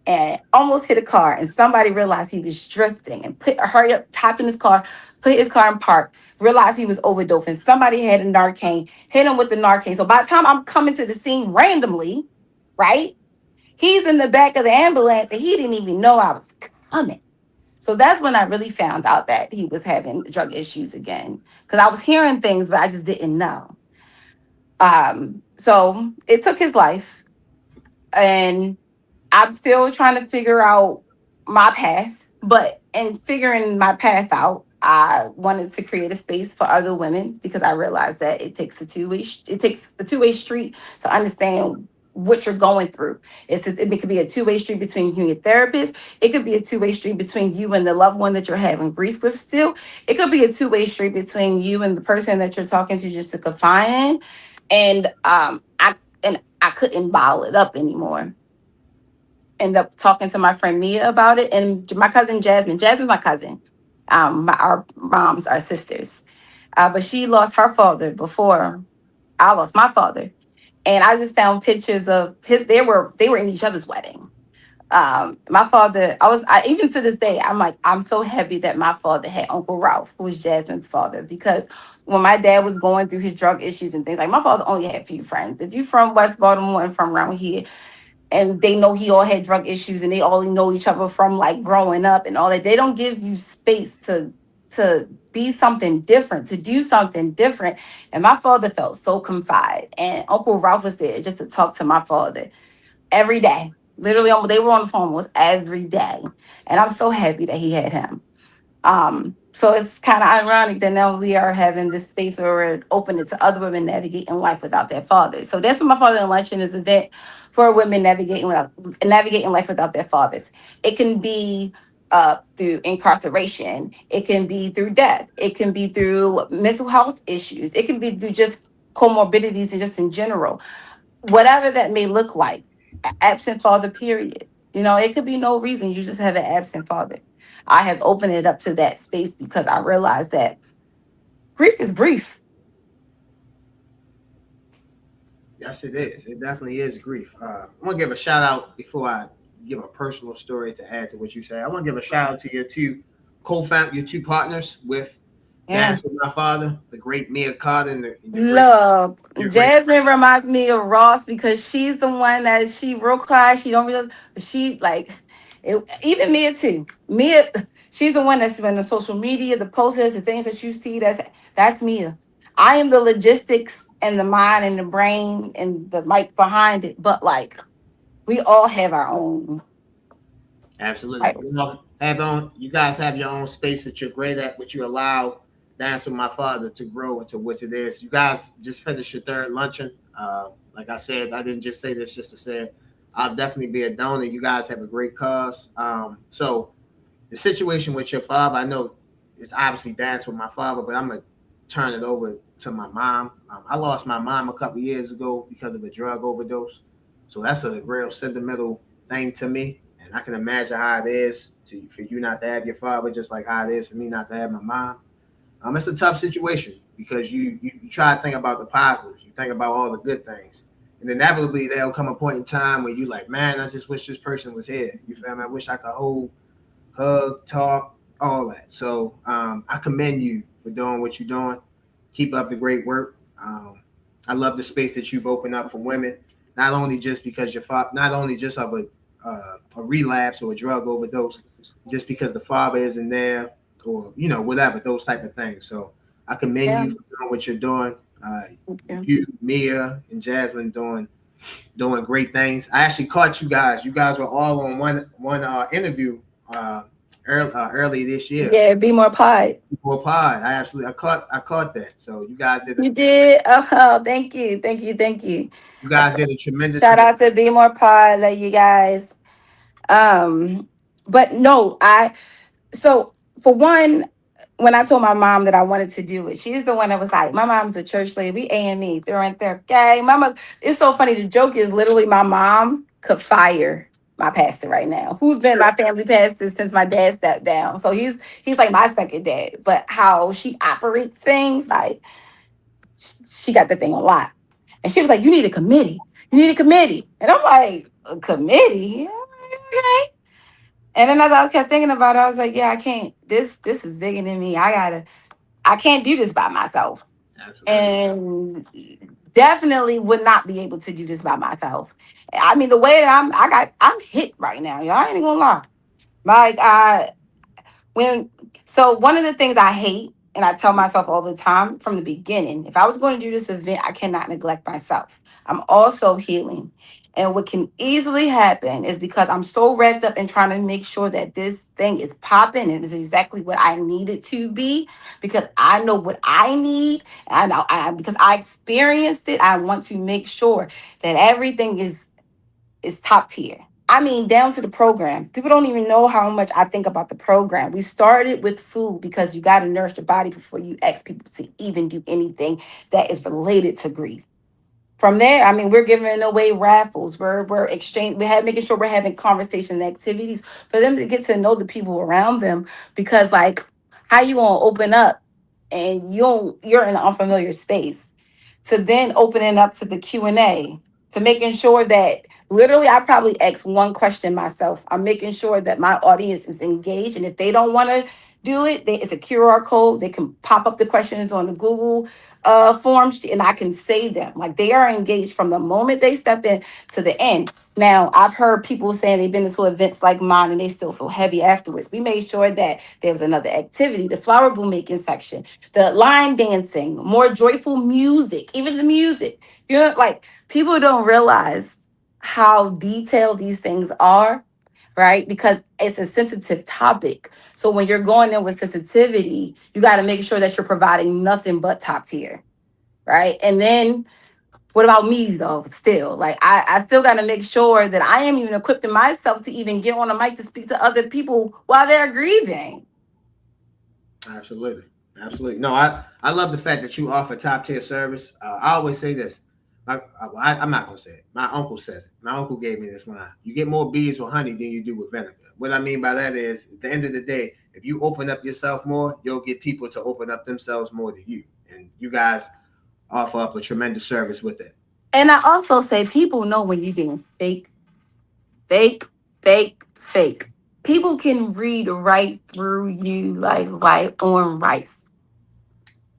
and almost hit a car. And somebody realized he was drifting and hurry up, hopped in his car, put his car in park, realized he was overdosed. And somebody had a Narcan, hit him with the Narcan. So by the time I'm coming to the scene randomly, right, he's in the back of the ambulance and he didn't even know I was coming. So that's when I really found out that he was having drug issues again. Because I was hearing things, but I just didn't know. So it took his life. And I'm still trying to figure out my path, but in figuring my path out, I wanted to create a space for other women because I realized that it takes a two-way street to understand what you're going through. It could be a two-way street between you and your therapist. It could be a two-way street between you and the loved one that you're having grief with still. It could be a two-way street between you and the person that you're talking to just to confide in. And I couldn't bottle it up anymore. End up talking to my friend Mia about it, and my cousin Jasmine. Jasmine's my cousin. Our moms are sisters, but she lost her father before I lost my father, and I just found pictures of they were in each other's wedding. My father, even to this day, I'm so happy that my father had Uncle Ralph, who was Jasmine's father, because when my dad was going through his drug issues and things, like my father only had a few friends. If you're from West Baltimore and from around here, and they know he all had drug issues and they all know each other from like growing up and all that, they don't give you space to be something different, to do something different. And my father felt so confided, and Uncle Ralph was there just to talk to my father every day. Literally, they were on the phone almost every day, and I'm so happy that he had him. So it's kind of ironic that now we are having this space where we're opening to other women navigating life without their fathers. So that's what my father and luncheon is, an event for women navigating life without their fathers. It can be through incarceration. It can be through death. It can be through mental health issues. It can be through just comorbidities and just in general, whatever that may look like. Absent father, period. It could be no reason. You just have an absent father. I have opened it up to that space because I realized that grief is grief. Yes, it is. It definitely is grief. I want to give a shout out before I give a personal story to add to what you say. I want to give a shout out to your two partners with Yeah. Dance with My Father, the great Mia Carter and Look, your great Jasmine reminds me of Ross because she's the one that she real quiet. She don't really, she like, even Mia too. Mia, She's the one that's been the social media, the posters, the things that you see. That's Mia. I am the logistics and the mind and the brain and the mic behind it. But like we all have our own Absolutely. You titles. know, have on you guys have your own space that you're great at, which you allow Dance with My Father to grow into what it is. You guys just finished your third luncheon. Like I said, I didn't just say this just to say it. I'll definitely be a donor. You guys have a great cause. So the situation with your father, I know it's obviously Dance with My Father, but I'm gonna turn it over to my mom. I lost my mom a couple years ago because of a drug overdose. So that's a real sentimental thing to me, and I can imagine how it is for you not to have your father, just like how it is for me not to have my mom. It's a tough situation because you try to think about the positives, you think about all the good things, and inevitably there'll come a point in time where you like, man, I just wish this person was here. You feel me? I wish I could hold, hug, talk, all that. So I commend you for doing what you're doing. Keep up the great work. I love the space that you've opened up for women, not only just because not only just of a relapse or a drug overdose, just because the father isn't there or whatever those type of things. So I commend Yeah. you for doing what you're doing. Okay. You, Mia, and Jasmine doing great things. I actually caught you guys. You guys were all on one interview early this year. Yeah, be more pod. Before pod, I caught that. So You did. Oh, thank you. Thank you. Thank you. you guys did a tremendous Shout amount. out to Be More Pod. Love you guys. But no, so for one, when I told my mom that I wanted to do it, she's the one that was like, my mom's a church lady. We A&E through and through. Okay. Mama, it's so funny. The joke is literally my mom could fire my pastor right now, who's been my family pastor since my dad stepped down. So he's like my second dad. But how she operates things, like she got the thing a lot. And she was like, you need a committee. You need a committee. And I'm like, a committee? Yeah, okay. And then as I kept thinking about it, I was like, yeah, I can't. This is bigger than me. I can't do this by myself. Absolutely. And definitely would not be able to do this by myself. I mean, the way that I'm hit right now, y'all. I ain't even gonna lie. Like when so one of the things I hate, and I tell myself all the time from the beginning, if I was going to do this event, I cannot neglect myself. I'm also healing. And what can easily happen is because I'm so wrapped up in trying to make sure that this thing is popping and is exactly what I need it to be, because I know what I need. And because I experienced it, I want to make sure that everything is top tier. I mean, down to the program. People don't even know how much I think about the program. We started with food because you got to nourish your body before you ask people to even do anything that is related to grief. From there, I mean, we're giving away raffles. We're exchange. We have making sure we're having conversation activities for them to get to know the people around them. Because like, how you gonna open up and you're in an unfamiliar space, to then opening up to the Q&A, to making sure that literally I probably ask one question myself. I'm making sure that my audience is engaged. And if they don't want to do it, it's a QR code. They can pop up the questions on the Google forms and I can say them. Like they are engaged from the moment they step in to the end. Now, I've heard people saying they've been to events like mine and they still feel heavy afterwards. We made sure that there was another activity, the flower boom making section, the line dancing, more joyful music, even the music. You know, like people don't realize how detailed these things are, right? Because it's a sensitive topic. So when you're going in with sensitivity, you got to make sure that you're providing nothing but top tier, right? And then what about me though? Still, like I still got to make sure that I am even equipping myself to even get on a mic to speak to other people while they're grieving. Absolutely. Absolutely. No, I love the fact that you offer top tier service. I always say this. I'm not gonna say it. My uncle says it. My uncle gave me this line: "You get more bees with honey than you do with vinegar." What I mean by that is, at the end of the day, if you open up yourself more, you'll get people to open up themselves more to you, and you guys offer up a tremendous service with it. And I also say people know when you're being fake, fake, fake, fake. People can read right through you like white on rice.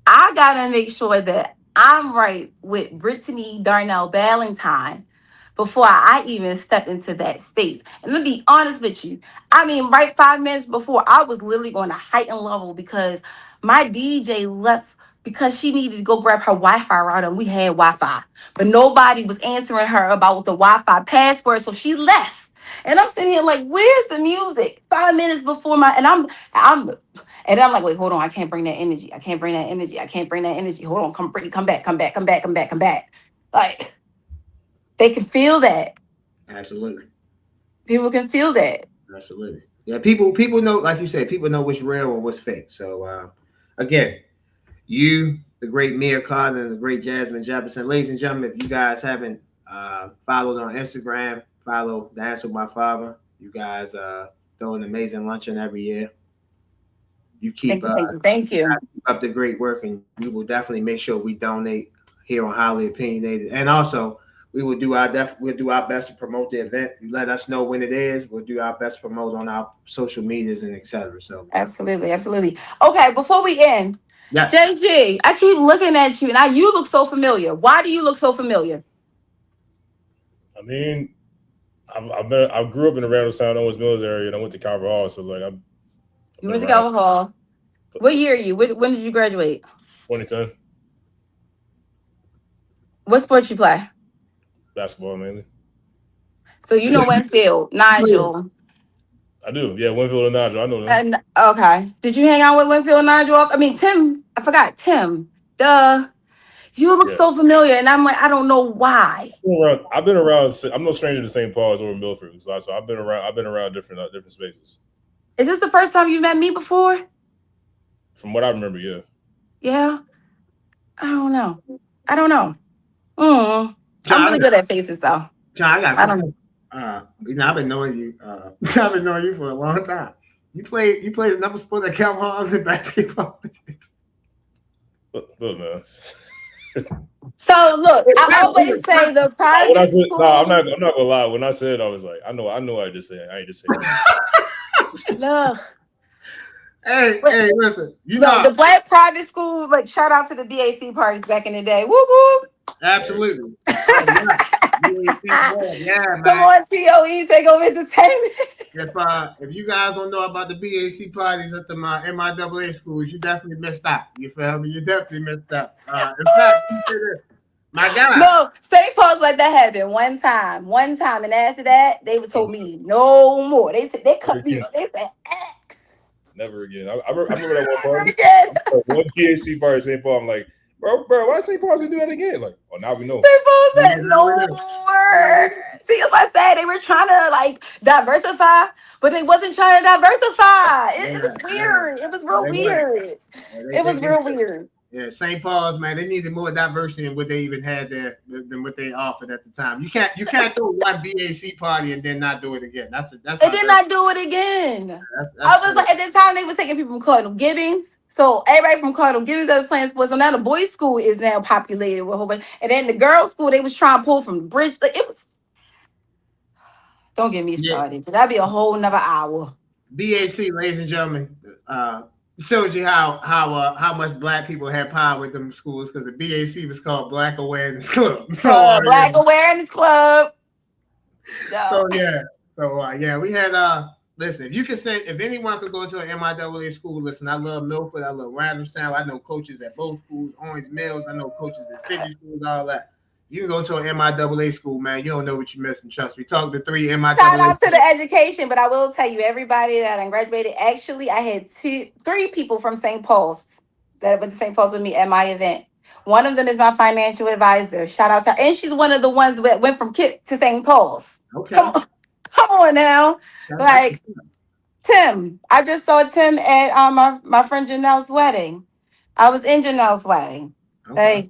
I gotta make sure that I'm right with Brittany Darnell Ballantyne before I even stepped into that space. And to be honest with you, I mean, right 5 minutes before, I was literally on a heightened level because my DJ left because she needed to go grab her Wi-Fi router. And we had Wi-Fi, but nobody was answering her about the Wi-Fi password, so she left. And I'm sitting here like, where's the music? 5 minutes before and I'm like, wait, hold on. I can't bring that energy. I can't bring that energy. I can't bring that energy. Hold on. Come back. Like, they can feel that. Absolutely. People can feel that. Absolutely. Yeah, people know, like you said, people know what's real and what's fake. So again, you, the great Mia Carter, and the great Jasmine Jefferson. Ladies and gentlemen, if you guys haven't followed on Instagram, follow Dance with My Father. You guys throw an amazing luncheon every year. You keep Thank you. keep up the great work, and we will definitely make sure we donate here on Highly Opinionated. And also, we will do our best to promote the event. You let us know when it is. We'll do our best to promote on our social medias and etc. So Absolutely. Okay, before we end, yes. JG, I keep looking at you, and you look so familiar. Why do you look so familiar? I mean, I grew up in the Randall Sound Owens Mills area, and I went to Calvert Hall. So like, You went to Calvert Hall. What year are you? When did you graduate? 2010. What sport you play? Basketball mainly. So you know Winfield, Nigel. I do. Yeah, Winfield and Nigel. I know them. And okay. Did you hang out with Winfield and Nigel? I mean, Tim. I forgot Tim. Duh. You look so familiar, and I'm like, I don't know why. I've been around. I'm no stranger to St. Paul's or Milford, so I've been around different spaces. Is this the first time you met me before? From what I remember, yeah. Yeah. I don't know. I'm really good at faces, though. John, I don't know. I've been knowing you. I've been knowing you for a long time. You played another sport at Calvert Hall in basketball. Look, man. So look, I always say the private school. No, I'm not gonna lie. When I said, I was like, I know. I just said. I ain't just saying. Look. Hey, listen. You know know the black private school. Like, shout out to the BAC parties back in the day. Woo woo. Absolutely. Yeah, man. Come on, TOE, take over entertainment. If you guys don't know about the BAC parties at the MIAA schools, you definitely missed out. You feel me? You definitely missed out. In fact, my God. No, St. Paul's let that happen one time, and after that, they told me no more. They cut me. They said, never again. I remember that one party. One BAC party at St. Paul. I'm like, bro, why St. Paul's gonna do that again? Like, oh, now we know. St. Paul said no more. See, that's what I said. They were trying to like diversify, but they wasn't trying to diversify. It was weird. It was real weird. It was real weird. Yeah, St. Paul's, man, they needed more diversity in what they even had there than what they offered at the time. You can't do one BAC party and then not do it again. They did not do it again. I was like, at the time they were taking people from Cardinal Gibbons. So everybody from Cardinal Gibbons that was playing sports. So now the boys' school is now populated with a whole bunch. And then the girls' school, they was trying to pull from the bridge. Like, it was. Don't get me started. That'd be a whole nother hour. BAC, ladies and gentlemen, shows you how much black people had power with them schools, because the BAC was called Black Awareness Club. Black Awareness Club. So we had listen, if anyone could go to an MIAA school, listen, I love Milford, I love Randallstown, I know coaches at both schools, Orange Mills, I know coaches at city schools, all that. You can go to an MIAA school, man. You don't know what you're missing. Trust me. Talk to 3 MIAA. Shout out to the education, but I will tell you, everybody that I graduated, actually, I had 3 people from St. Paul's that went to St. Paul's with me at my event. One of them is my financial advisor. Shout out to her. And she's one of the ones that went from KIP to St. Paul's. Okay. Come on now. Like, Tim. I just saw Tim at my friend Janelle's wedding. I was in Janelle's wedding. Okay. Like,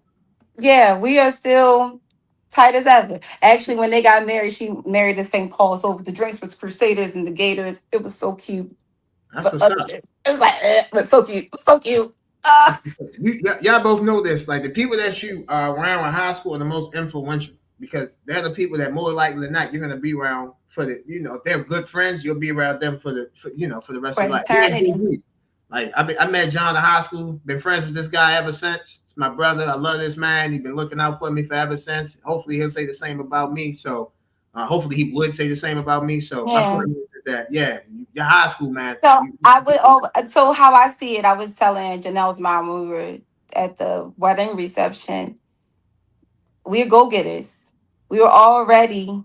yeah, we are still tight as ever. Actually, when they got married, she married to St. Paul. So the drinks was Crusaders and the Gators. It was so cute. That's what's up. It was like, but so cute. It was so cute. Y'all both know this. Like, the people that you are around in high school are the most influential, because they're the people that more likely than not you're gonna be around for the. If they're good friends, you'll be around them for the rest of your life. Like, I met John in high school, been friends with this guy ever since. It's my brother. I love this man. He's been looking out for me forever since. Hopefully, he'll say the same about me. So, hopefully, he would say the same about me. So, I put Yeah. him into that. Yeah, your high school man. So I would. Oh, so how I see it, I was telling Janelle's mom when we were at the wedding reception. We're go getters. We were already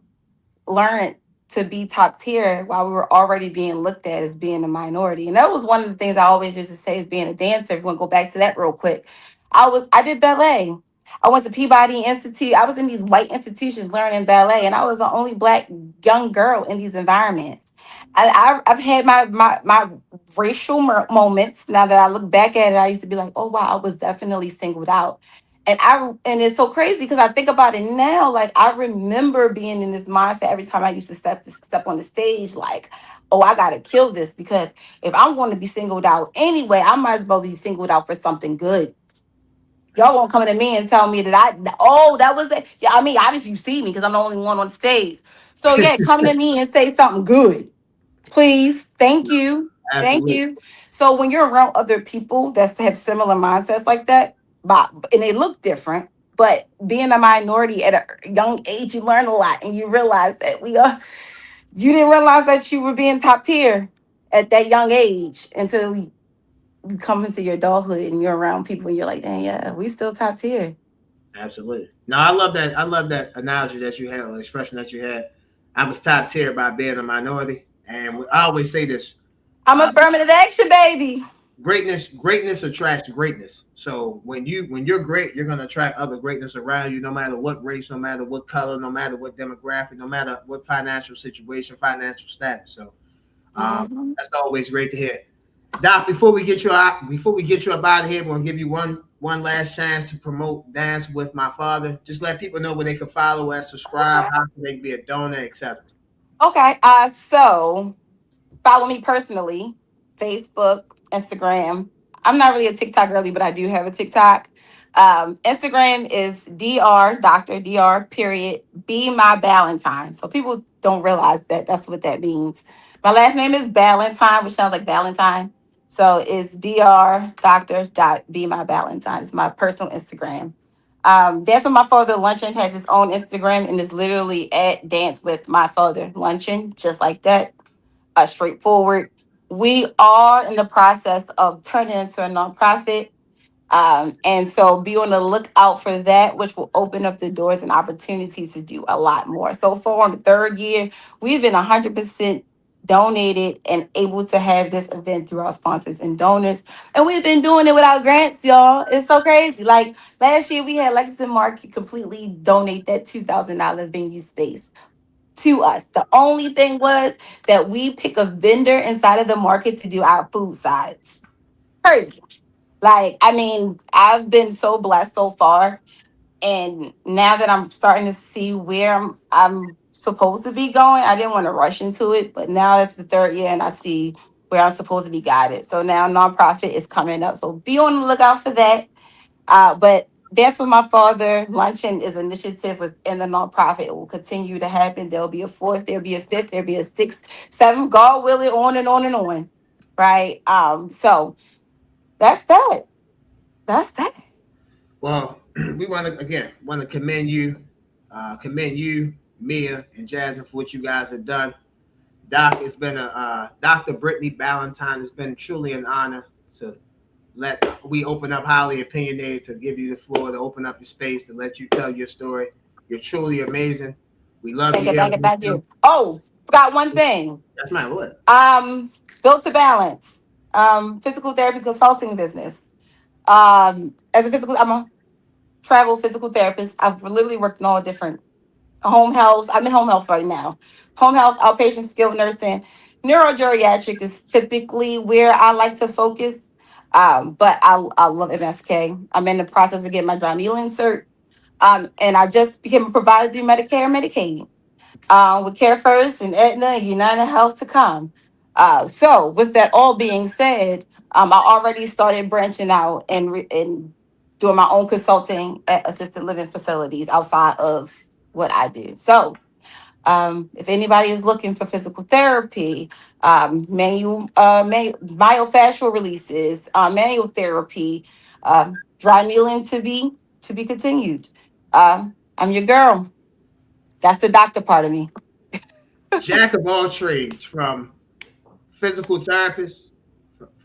learned to be top tier while we were already being looked at as being a minority. And that was one of the things I always used to say as being a dancer. If you want to go back to that real quick, I did ballet. I went to Peabody Institute. I was in these white institutions learning ballet, and I was the only black young girl in these environments. I've had my racial moments. Now that I look back at it, I used to be like, oh wow, I was definitely singled out. And it's so crazy because I think about it now. Like I remember being in this mindset every time I used to step on the stage, like, oh, I gotta kill this because if I'm going to be singled out anyway, I might as well be singled out for something good. Y'all won't come to me and tell me that that was it. Yeah, I mean, obviously you see me because I'm the only one on stage. So yeah, come to me and say something good. Please. Thank you. Thank Absolutely. you. So when you're around other people that have similar mindsets like that, and they look different, but being a minority at a young age, you learn a lot and you realize that you didn't realize that you were being top tier at that young age until you come into your adulthood and you're around people and you're like, dang, yeah, we still top tier. Absolutely. No, I love that. I love that analogy that you had, or expression that you had. I was top tier by being a minority, and I always say this: I'm uh, affirmative action, baby. greatness attracts greatness. So when you're great, you're gonna attract other greatness around you, no matter what race, no matter what color, no matter what demographic, no matter what financial situation, financial status. So Mhm. that's always great to hear. Doc, before we get you up out of here, we're gonna give you one last chance to promote Dance with My Father. Just let people know where they can follow us, subscribe, Okay. how can they be a donor, etc. Okay. So follow me personally, Facebook, Instagram. I'm not really a TikTok girly, but I do have a TikTok. Instagram is Dr. Period Be My Valentine. So people don't realize that that's what that means. My last name is Valentine, which sounds like Valentine. So it's Dr. Be My Valentine. It's my personal Instagram. Dance with My Father Luncheon has its own Instagram and is literally at Dance with My Father Luncheon, just like that, straightforward. We are in the process of turning into a nonprofit. And so be on the lookout for that, which will open up the doors and opportunities to do a lot more. So for on the third year, we've been 100% donated and able to have this event through our sponsors and donors. And we've been doing it without grants, y'all. It's so crazy. Like last year, we had Lexington Market completely donate that $2,000 venue space to us. The only thing was that we pick a vendor inside of the market to do our food sides. Crazy. Like, I mean, I've been so blessed so far. And now that I'm starting to see where I'm supposed to be going, I didn't want to rush into it. But now it's the third year and I see where I'm supposed to be guided. So now nonprofit is coming up. So be on the lookout for that. But Dance with My Father Luncheon is an initiative within the nonprofit. It will continue to happen. There'll be a fourth, there'll be a fifth, there'll be a sixth, seventh. God will it on and on and on. Right. So that's that. That's that. Well, we want to commend you, Mia and Jasmine for what you guys have done. Doc, it's been a Dr. Brittany Ballantyne. It's been truly an honor to let we open up Highly Opinionated to give you the floor to open up your space to let you tell your story. You're truly amazing. We love Thank you you, here. thank you, thank you. Oh, forgot one thing. That's my word. Built to Balance. Physical therapy consulting business. I'm a travel physical therapist. I've literally worked in all different home health. I'm in home health right now. Home health, outpatient skilled nursing, neurogeriatric is typically where I like to focus. But I love MSK. I'm in the process of getting my dry needle insert. And I just became a provider through Medicare and Medicaid. With Care First and Aetna and United Health to come. So, with that all being said, I already started branching out and doing my own consulting at assisted living facilities outside of what I do. So, if anybody is looking for physical therapy, myofascial releases, manual therapy, Dry needling to be continued. I'm your girl. That's the doctor part of me. Jack of all trades, from physical therapist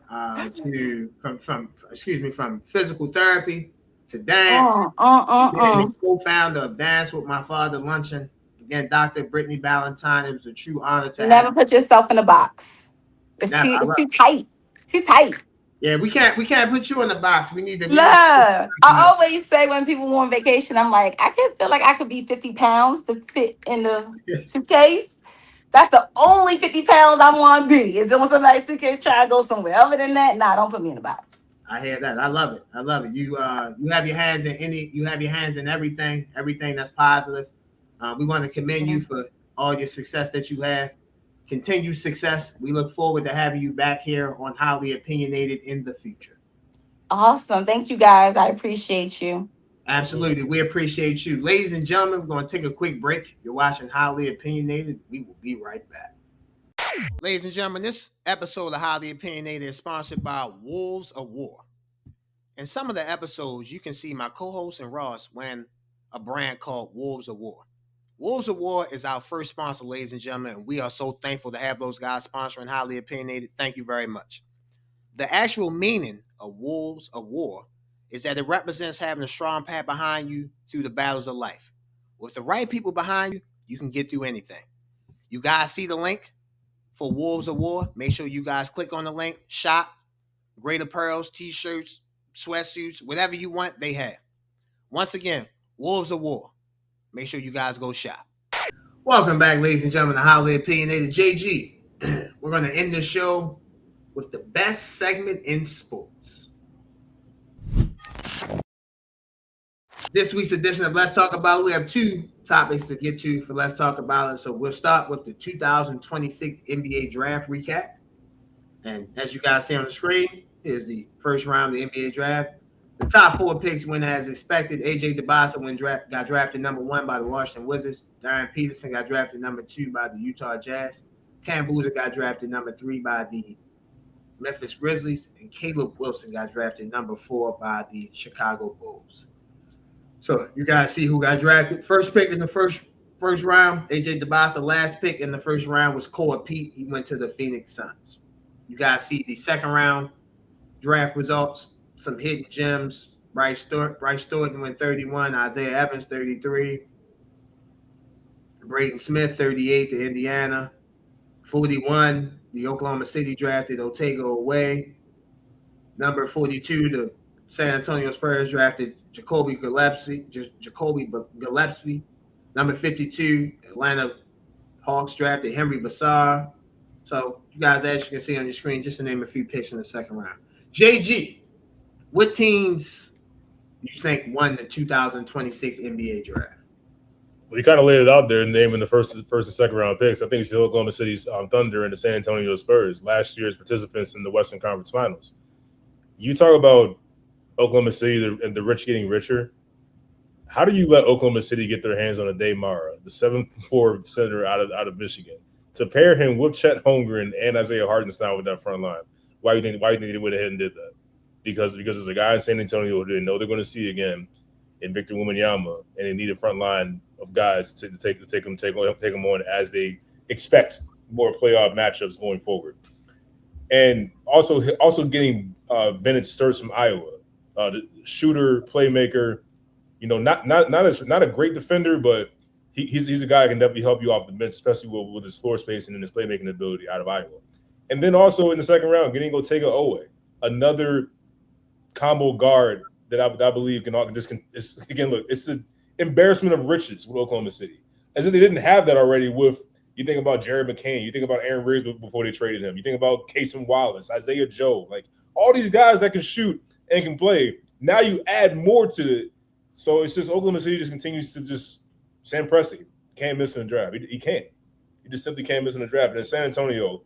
to from physical therapy to dance, being the co-founder of Dance with My Father Luncheon. Again, Dr. Brittany Ballantyne. It was a true honor to have Never you. put yourself in a box. Never. I It's love too tight. It's too tight. Yeah, we can't put you in the box. We Look, need to I always say when people go on vacation, I'm like, I can feel like I could be 50 pounds to fit in the suitcase. That's the only 50 pounds I want to be. Is on somebody's suitcase trying to go somewhere. Other than that, nah, don't put me in a box. I hear that. I love it. I love it. You have your hands in everything that's positive. We want to commend you for all your success that you have. Continued success. We look forward to having you back here on Highly Opinionated in the future. Awesome. Thank you guys. I appreciate you. Absolutely. We appreciate you. Ladies and gentlemen, we're going to take a quick break. You're watching Highly Opinionated. We will be right back. Ladies and gentlemen, this episode of Highly Opinionated is sponsored by Wolves of War. In some of the episodes, you can see my co-host and Ross wearing a brand called Wolves of War. Wolves of War is our first sponsor, ladies and gentlemen, and we are so thankful to have those guys sponsoring Highly Opinionated. Thank you very much. The actual meaning of Wolves of War is that it represents having a strong path behind you through the battles of life. With the right people behind you, you can get through anything. You guys see the link for Wolves of War? Make sure you guys click on the link, shop, great apparels, t-shirts, sweatsuits, whatever you want, they have. Once again, Wolves of War. Make sure you guys go shop. Welcome back, ladies and gentlemen, to Highly Opinionated. JG, we're going to end the show with the best segment in sports. This week's edition of Let's Talk About It, we have two topics to get to for Let's Talk About It. So we'll start with the 2026 NBA Draft recap. And as you guys see on the screen, here's the first round of the NBA Draft. The top four picks went as expected. A.J. DeBosa got drafted number 1 by the Washington Wizards. Darren Peterson got drafted number 2 by the Utah Jazz. Cam Boozer got drafted number 3 by the Memphis Grizzlies. And Caleb Wilson got drafted number 4 by the Chicago Bulls. So you guys see who got drafted. First pick in the first round, A.J. DeBosa. Last pick in the first round was Cole Pete. He went to the Phoenix Suns. You guys see the second round draft results. Some hidden gems. Bryce Thornton went 31. Isaiah Evans, 33. Braden Smith, 38 to Indiana. 41, the Oklahoma City drafted Otego Away. Number 42, the San Antonio Spurs drafted Jacoby Gillespie. Number 52, Atlanta Hawks drafted Henry Bassar. So you guys, as you can see on your screen, just to name a few picks in the second round. JG, what teams do you think won the 2026 NBA Draft? Well, you kind of laid it out there, naming the first and second round picks. I think it's the Oklahoma City's Thunder and the San Antonio Spurs, last year's participants in the Western Conference Finals. You talk about Oklahoma City and the rich getting richer. How do you let Oklahoma City get their hands on a Damara, the 7'4" center out of Michigan, to pair him with Chet Holmgren and Isaiah Hartenstein with that front line? Why do you think they went ahead and did that? Because there's a guy in San Antonio who they know they're going to see again in Victor Wembanyama, and they need a front line of guys to take them on as they expect more playoff matchups going forward. And also getting Bennett Sturts from Iowa, the shooter, playmaker. You know, not a great defender, but he's a guy who can definitely help you off the bench, especially with his floor spacing and his playmaking ability out of Iowa. And then also in the second round, getting Otego Owe, another combo guard that I believe it's an embarrassment of riches with Oklahoma City. As if they didn't have that already with, you think about Jared McCain, you think about Aaron Reaves before they traded him, you think about Casey Wallace, Isaiah Joe, like all these guys that can shoot and can play. Now you add more to it. So it's just Oklahoma City just continues to just Sam Presti can't miss in the draft. He can't. He just simply can't miss in the draft. And in San Antonio,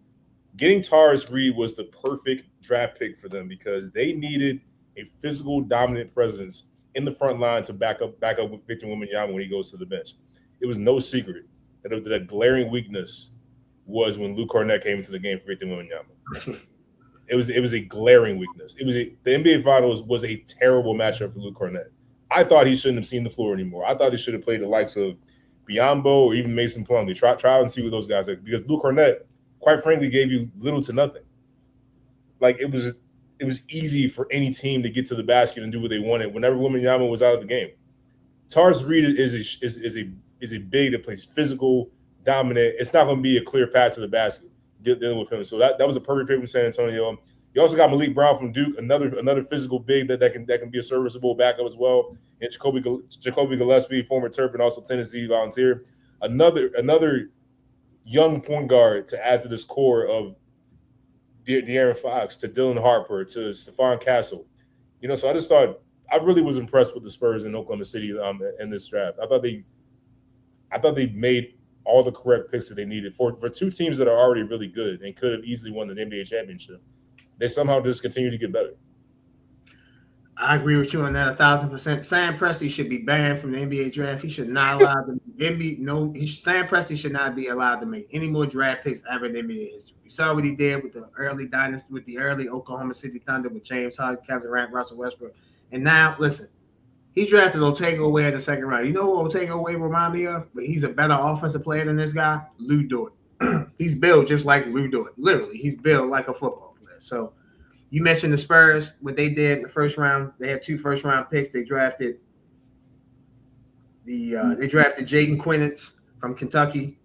getting Taurus Reed was the perfect draft pick for them because they needed a physical dominant presence in the front line to back up with Victor Wembanyama when he goes to the bench. It was no secret that a glaring weakness was when Luke Cornett came into the game for Victor Wembanyama. It was a glaring weakness. The NBA Finals was a terrible matchup for Luke Cornett. I thought he shouldn't have seen the floor anymore. I thought he should have played the likes of Biombo or even Mason Plumlee. Try and see what those guys are, because Luke Cornett, quite frankly, gave you little to nothing. Like it was easy for any team to get to the basket and do what they wanted whenever Wembanyama was out of the game. Tars Reed is a big that plays physical, dominant. It's not going to be a clear path to the basket dealing with him. So that was a perfect pick from San Antonio. You also got Malik Brown from Duke, another physical big that can be a serviceable backup as well. And Jacoby Gillespie, former Terp and also Tennessee Volunteer. Another young point guard to add to this core of De'Aaron Fox, to Dylan Harper, to Stephon Castle. So I just thought I really was impressed with the Spurs in Oklahoma City in this draft. I thought they made all the correct picks that they needed for two teams that are already really good and could have easily won the NBA championship. They somehow just continue to get better. I agree with you on that 1,000%. Sam Presti should be banned from the NBA draft. He should not allow Sam Presti should not be allowed to make any more draft picks ever in NBA history. We saw what he did with the early dynasty, with the early Oklahoma City Thunder, with James Harden, Kevin Durant, Russell Westbrook. And now, listen, he drafted Otego Way in the second round. You know what Otego Way remind me of? But he's a better offensive player than this guy, Lou Dort. He's built just like Lou Dort. Literally, he's built like a football player. So you mentioned the Spurs, what they did in the first round. They had 2 first-round picks. They drafted Jaden Quinitz from Kentucky.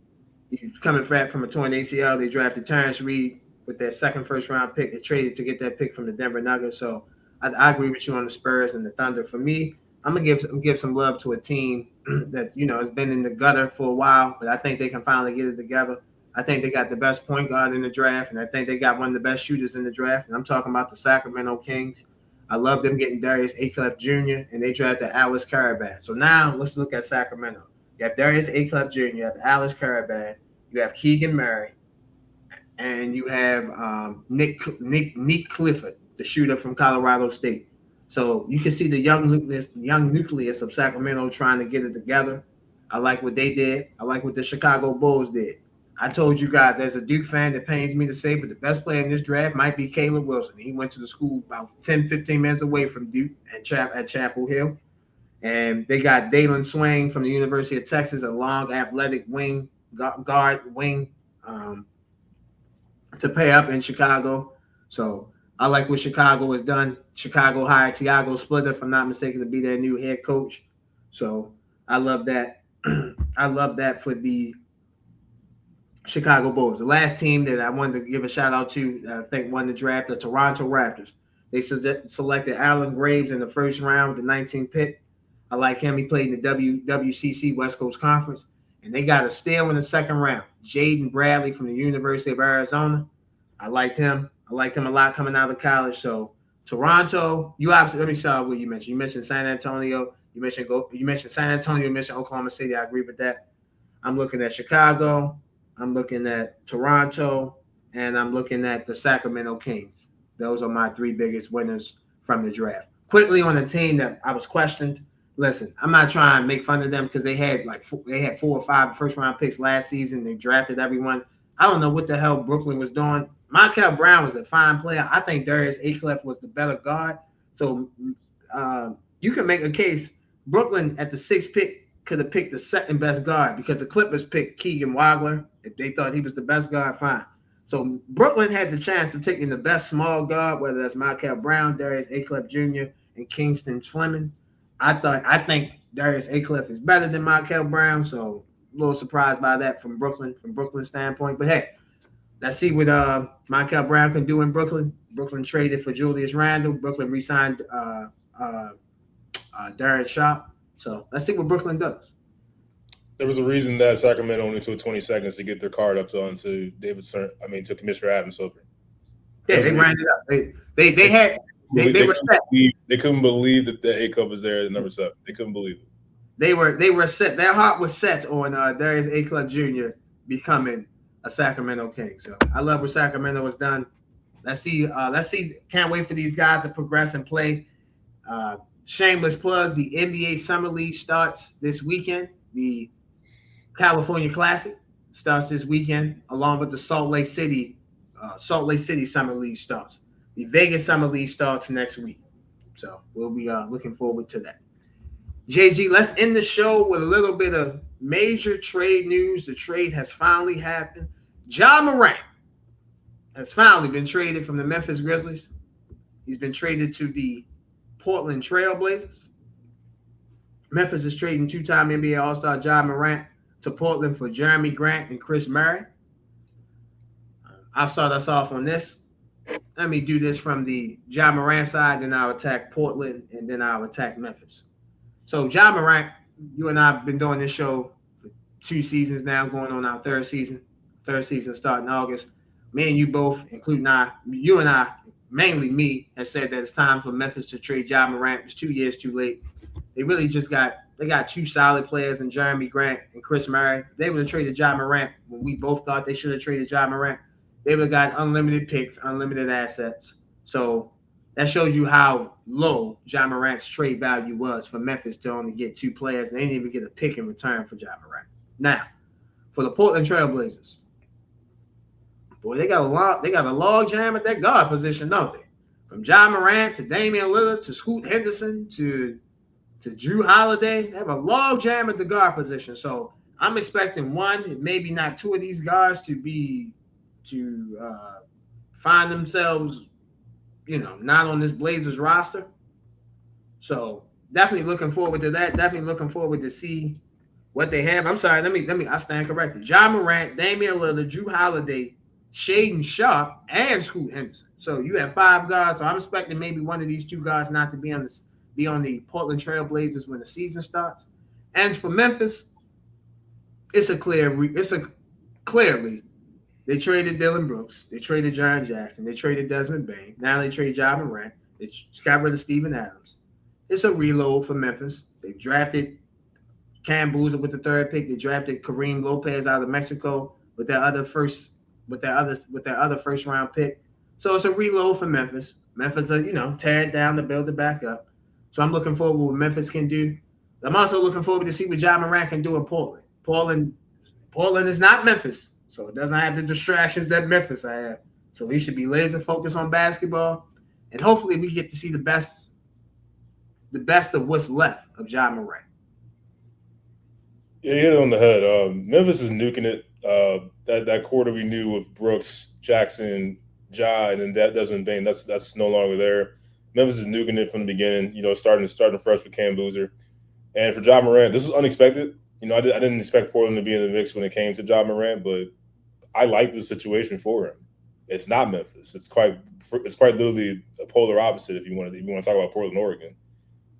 He's coming back from a torn ACL. They drafted Terrence Reed with their second first-round pick. They traded to get that pick from the Denver Nuggets. So I agree with you on the Spurs and the Thunder. For me, I'm gonna give some love to a team that has been in the gutter for a while, but I think they can finally get it together. I think they got the best point guard in the draft, and I think they got one of the best shooters in the draft. And I'm talking about the Sacramento Kings. I love them getting Darius Aclef Jr., and they drafted Alex Caravan. So now let's look at Sacramento. You have Darius Aclef Jr., you have Alex Caravan, you have Keegan Murray, and you have Nick Clifford, the shooter from Colorado State. So you can see the young nucleus of Sacramento trying to get it together. I like what they did. I like what the Chicago Bulls did. I told you guys, as a Duke fan, it pains me to say, but the best player in this draft might be Caleb Wilson. He went to the school about 10, 15 minutes away from Duke at Chapel Hill. And they got Dalen Swain from the University of Texas, a long, athletic guard to pay up in Chicago. So I like what Chicago has done. Chicago hired Tiago Splitter, if I'm not mistaken, to be their new head coach. So I love that. I love that for the Chicago Bulls. The last team that I wanted to give a shout out to, I think won the draft, the Toronto Raptors. They selected Allen Graves in the first round with the 19th pick. I like him. He played in the WCC West Coast Conference. And they got a steal in the second round. Jaden Bradley from the University of Arizona. I liked him. I liked him a lot coming out of college. So Toronto, let me start with what you mentioned. You mentioned San Antonio. You mentioned San Antonio. You mentioned Oklahoma City. I agree with that. I'm looking at Chicago. I'm looking at Toronto, and I'm looking at the Sacramento Kings. Those are my 3 biggest winners from the draft. Quickly on a team that I was questioned. Listen, I'm not trying to make fun of them because they had 4 or 5 first-round picks last season. They drafted everyone. I don't know what the hell Brooklyn was doing. Markel Brown was a fine player. I think Darius Aclef was the better guard. So you can make a case. Brooklyn at the 6th pick could have picked the second best guard because the Clippers picked Keegan Wagler. If they thought he was the best guard, fine. So Brooklyn had the chance to take in the best small guard, whether that's Markel Brown, Darius Aclef Jr., and Kingston Fleming. I think Darius Aclef is better than Markel Brown, so a little surprised by that from Brooklyn's standpoint. But hey, let's see what Markel Brown can do in Brooklyn. Brooklyn traded for Julius Randle. Brooklyn re-signed Darren Sharp. So let's see what Brooklyn does. There was a reason that Sacramento only took 20 seconds to get their card up to Commissioner Adams Silver. Yeah, they ran it up. They were set. They couldn't believe that the A Cup was there at number 7. They couldn't believe it. They were set. Their heart was set on Darius Aclef Jr. becoming a Sacramento King. So I love what Sacramento has done. Let's see. Can't wait for these guys to progress and play. Shameless plug: the NBA Summer League starts this weekend. The California Classic starts this weekend, along with the Salt Lake City Summer League starts. The Vegas Summer League starts next week. So we'll be looking forward to that. JG, let's end the show with a little bit of major trade news. The trade has finally happened. Ja Morant has finally been traded from the Memphis Grizzlies. He's been traded to the Portland Trailblazers. Memphis is trading two-time NBA All-Star Ja Morant to Portland for Jeremy Grant and Chris Murray. I'll start us off on this. Let me do this from the Ja Morant side, then I'll attack Portland, and then I'll attack Memphis. So Ja Morant, you and I have been doing this show for 2 seasons now, going on our third season. Third season starting August. Me and you both, including you and I, mainly me, has said that it's time for Memphis to trade Ja Morant. It's 2 years too late. They really just got 2 solid players in Jeremy Grant and Chris Murray. They would have traded Ja Morant when we both thought they should have traded Ja Morant. They would have got unlimited picks, unlimited assets. So that shows you how low Ja Morant's trade value was for Memphis to only get 2 players. And they didn't even get a pick in return for Ja Morant. Now, for the Portland Trailblazers, boy, they got a log jam at that guard position, don't they? From Ja Morant to Damian Lillard to Scoot Henderson to Drew Holiday, they have a log jam at the guard position. So I'm expecting one, maybe not 2 of these guards to find themselves, not on this Blazers roster. So definitely looking forward to that. Definitely looking forward to see what they have. I'm sorry, I stand corrected. Ja Morant, Damian Lillard, Drew Holiday, Shaedon Sharpe, and Scoot Henderson. So you have 5 guys. So I'm expecting maybe one of these 2 guys not to be on the Portland Trailblazers when the season starts. And for Memphis, clearly they traded Dylan Brooks, they traded John Jackson, they traded Desmond Bain. Now they trade Ja Morant. They got rid of Steven Adams. It's a reload for Memphis. They drafted Cam Boozer with the 3rd pick. They drafted Kareem Lopez out of Mexico with their other first round pick. So it's a reload for Memphis. Memphis, tear it down to build it back up. So I'm looking forward to what Memphis can do. I'm also looking forward to see what Ja Morant can do in Portland. Portland is not Memphis, so it doesn't have the distractions that Memphis have. So he should be laser focused on basketball, and hopefully we get to see the best of what's left of Ja Morant. Yeah, you hit it on the head. Memphis is nuking it. That quarter we knew with Brooks, Jackson, Ja, and then Desmond Bain, that's no longer there. Memphis is nuking it from the beginning, starting fresh with Cam Boozer. And for Ja Morant, this is unexpected. I didn't expect Portland to be in the mix when it came to Ja Morant, but I like the situation for him. It's not Memphis. It's quite literally a polar opposite if you want to talk about Portland, Oregon.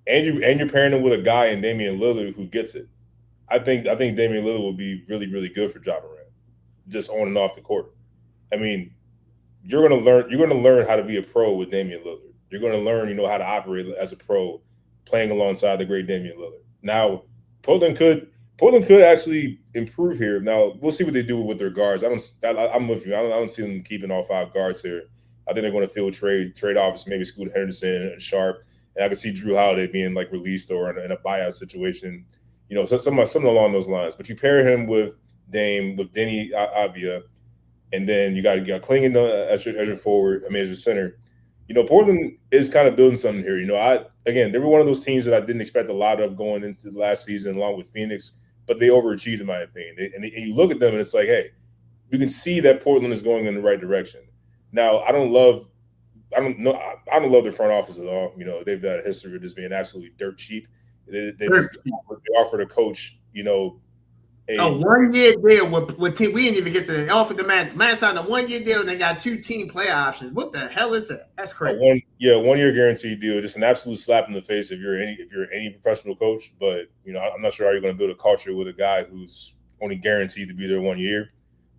And you're pairing him with a guy in Damian Lillard who gets it. I think Damian Lillard will be really, really good for Ja Morant, just on and off the court. I mean, you're gonna learn how to be a pro with Damian Lillard. You're gonna learn, how to operate as a pro, playing alongside the great Damian Lillard. Now, Portland could actually improve here. Now we'll see what they do with their guards. I'm with you. I don't see them keeping all 5 guards here. I think they're going to field trade offers, maybe Scoot Henderson and Sharpe, and I can see Drew Holiday being like released or in a buyout situation. Something along those lines. But you pair him with Dame, with Denny Avia, and then you got Klingon as your forward. As your center. Portland is kind of building something here. They were one of those teams that I didn't expect a lot of going into the last season, along with Phoenix, but they overachieved in my opinion. And you look at them and it's like, hey, you can see that Portland is going in the right direction. Now, I don't love their front office at all. They've got a history of just being absolutely dirt cheap. They offered a coach, a 1-year deal with team. We didn't even get to offer the man signed a 1-year deal and they got 2 team play options. What the hell is that? That's crazy. 1-year guaranteed deal. Just an absolute slap in the face if you're any professional coach. But I'm not sure how you're going to build a culture with a guy who's only guaranteed to be there 1 year.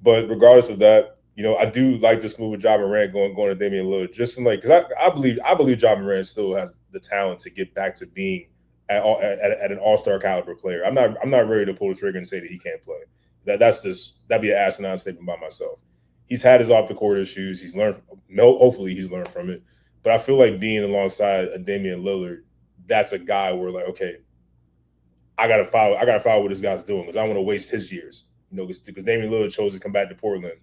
But regardless of that, I do like this move with Ja Morant going to Damian Lillard, just from because I believe Ja Morant still has the talent to get back to being at an all-star caliber player. I'm not ready to pull the trigger and say that he can't play. That'd be an asinine statement by myself. He's had his off the court issues. He's learned. Hopefully, he's learned from it. But I feel like being alongside a Damian Lillard, that's a guy where okay, I gotta follow what this guy's doing because I don't want to waste his years. Because Damian Lillard chose to come back to Portland,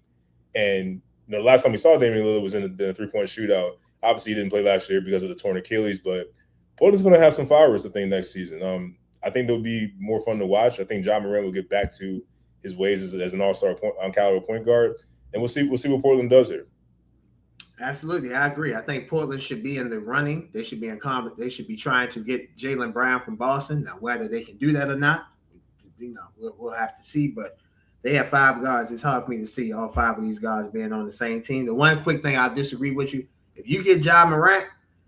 and the last time we saw Damian Lillard was in the 3-point shootout. Obviously, he didn't play last year because of the torn Achilles, but Portland's going to have some fireworks, I think, next season. I think they'll be more fun to watch. I think Ja Morant will get back to his ways as an all-star caliber point guard, and we'll see what Portland does here. Absolutely, I agree. I think Portland should be in the running. They should be in combat. They should be trying to get Jaylen Brown from Boston. Now, whether they can do that or not, we'll have to see. But they have 5 guards. It's hard for me to see all 5 of these guys being on the same team. The one quick thing I disagree with you: if you get Ja Morant,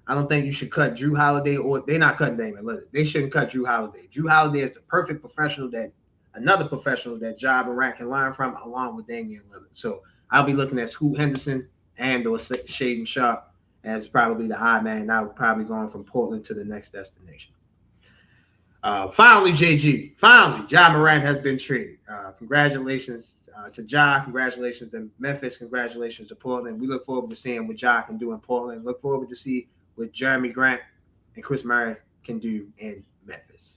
I don't think you should cut Drew Holiday, or they're not cutting Damian Lillard. They shouldn't cut Drew Holiday. Drew Holiday is the perfect professional another professional that Ja Morant can learn from, along with Damian Lillard. So I'll be looking at Scoot Henderson and or Shaedon Sharpe as probably the odd man. I would probably going from Portland to the next destination. Finally, JG. Finally, Ja Morant has been traded. Congratulations to Ja. Congratulations to Memphis. Congratulations to Portland. We look forward to seeing what Ja can do in Portland. Look forward to see what Jeremy Grant and Chris Murray can do in Memphis.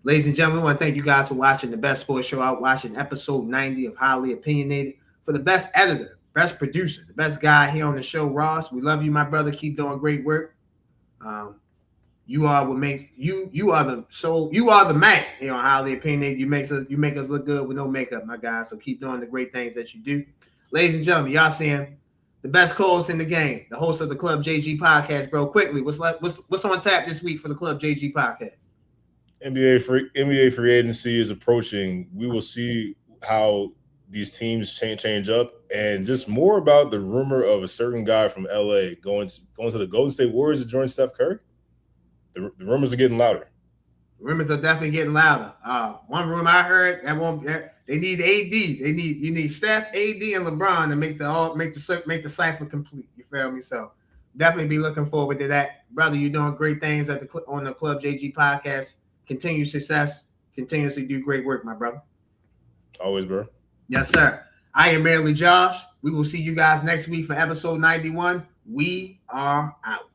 Ladies and gentlemen, we want to thank you guys for watching the best sports show out, watching episode 90 of Highly Opinionated. For the best editor, best producer, the best guy here on the show, Ross. We love you, my brother. Keep doing great work. You are what makes you are the man here on Highly Opinionated. You make us look good with no makeup, my guy. So keep doing the great things that you do. Ladies and gentlemen, y'all seeing the best co-host in the game, the host of the Club JG podcast, bro. Quickly, what's on tap this week for the Club JG podcast? NBA free agency is approaching. We will see how these teams change up, and just more about the rumor of a certain guy from LA going to the Golden State Warriors to join Steph Curry. The rumors are getting louder. Rumors are definitely getting louder. One rumor I heard they need AD. You need Steph, AD, and LeBron to make the cipher complete. You feel me? So definitely be looking forward to that, brother. You're doing great things on the Club JG podcast. Continue success. Continuously do great work, my brother. Always, bro. Yes, sir. I am merely Josh. We will see you guys next week for episode 91. We are out.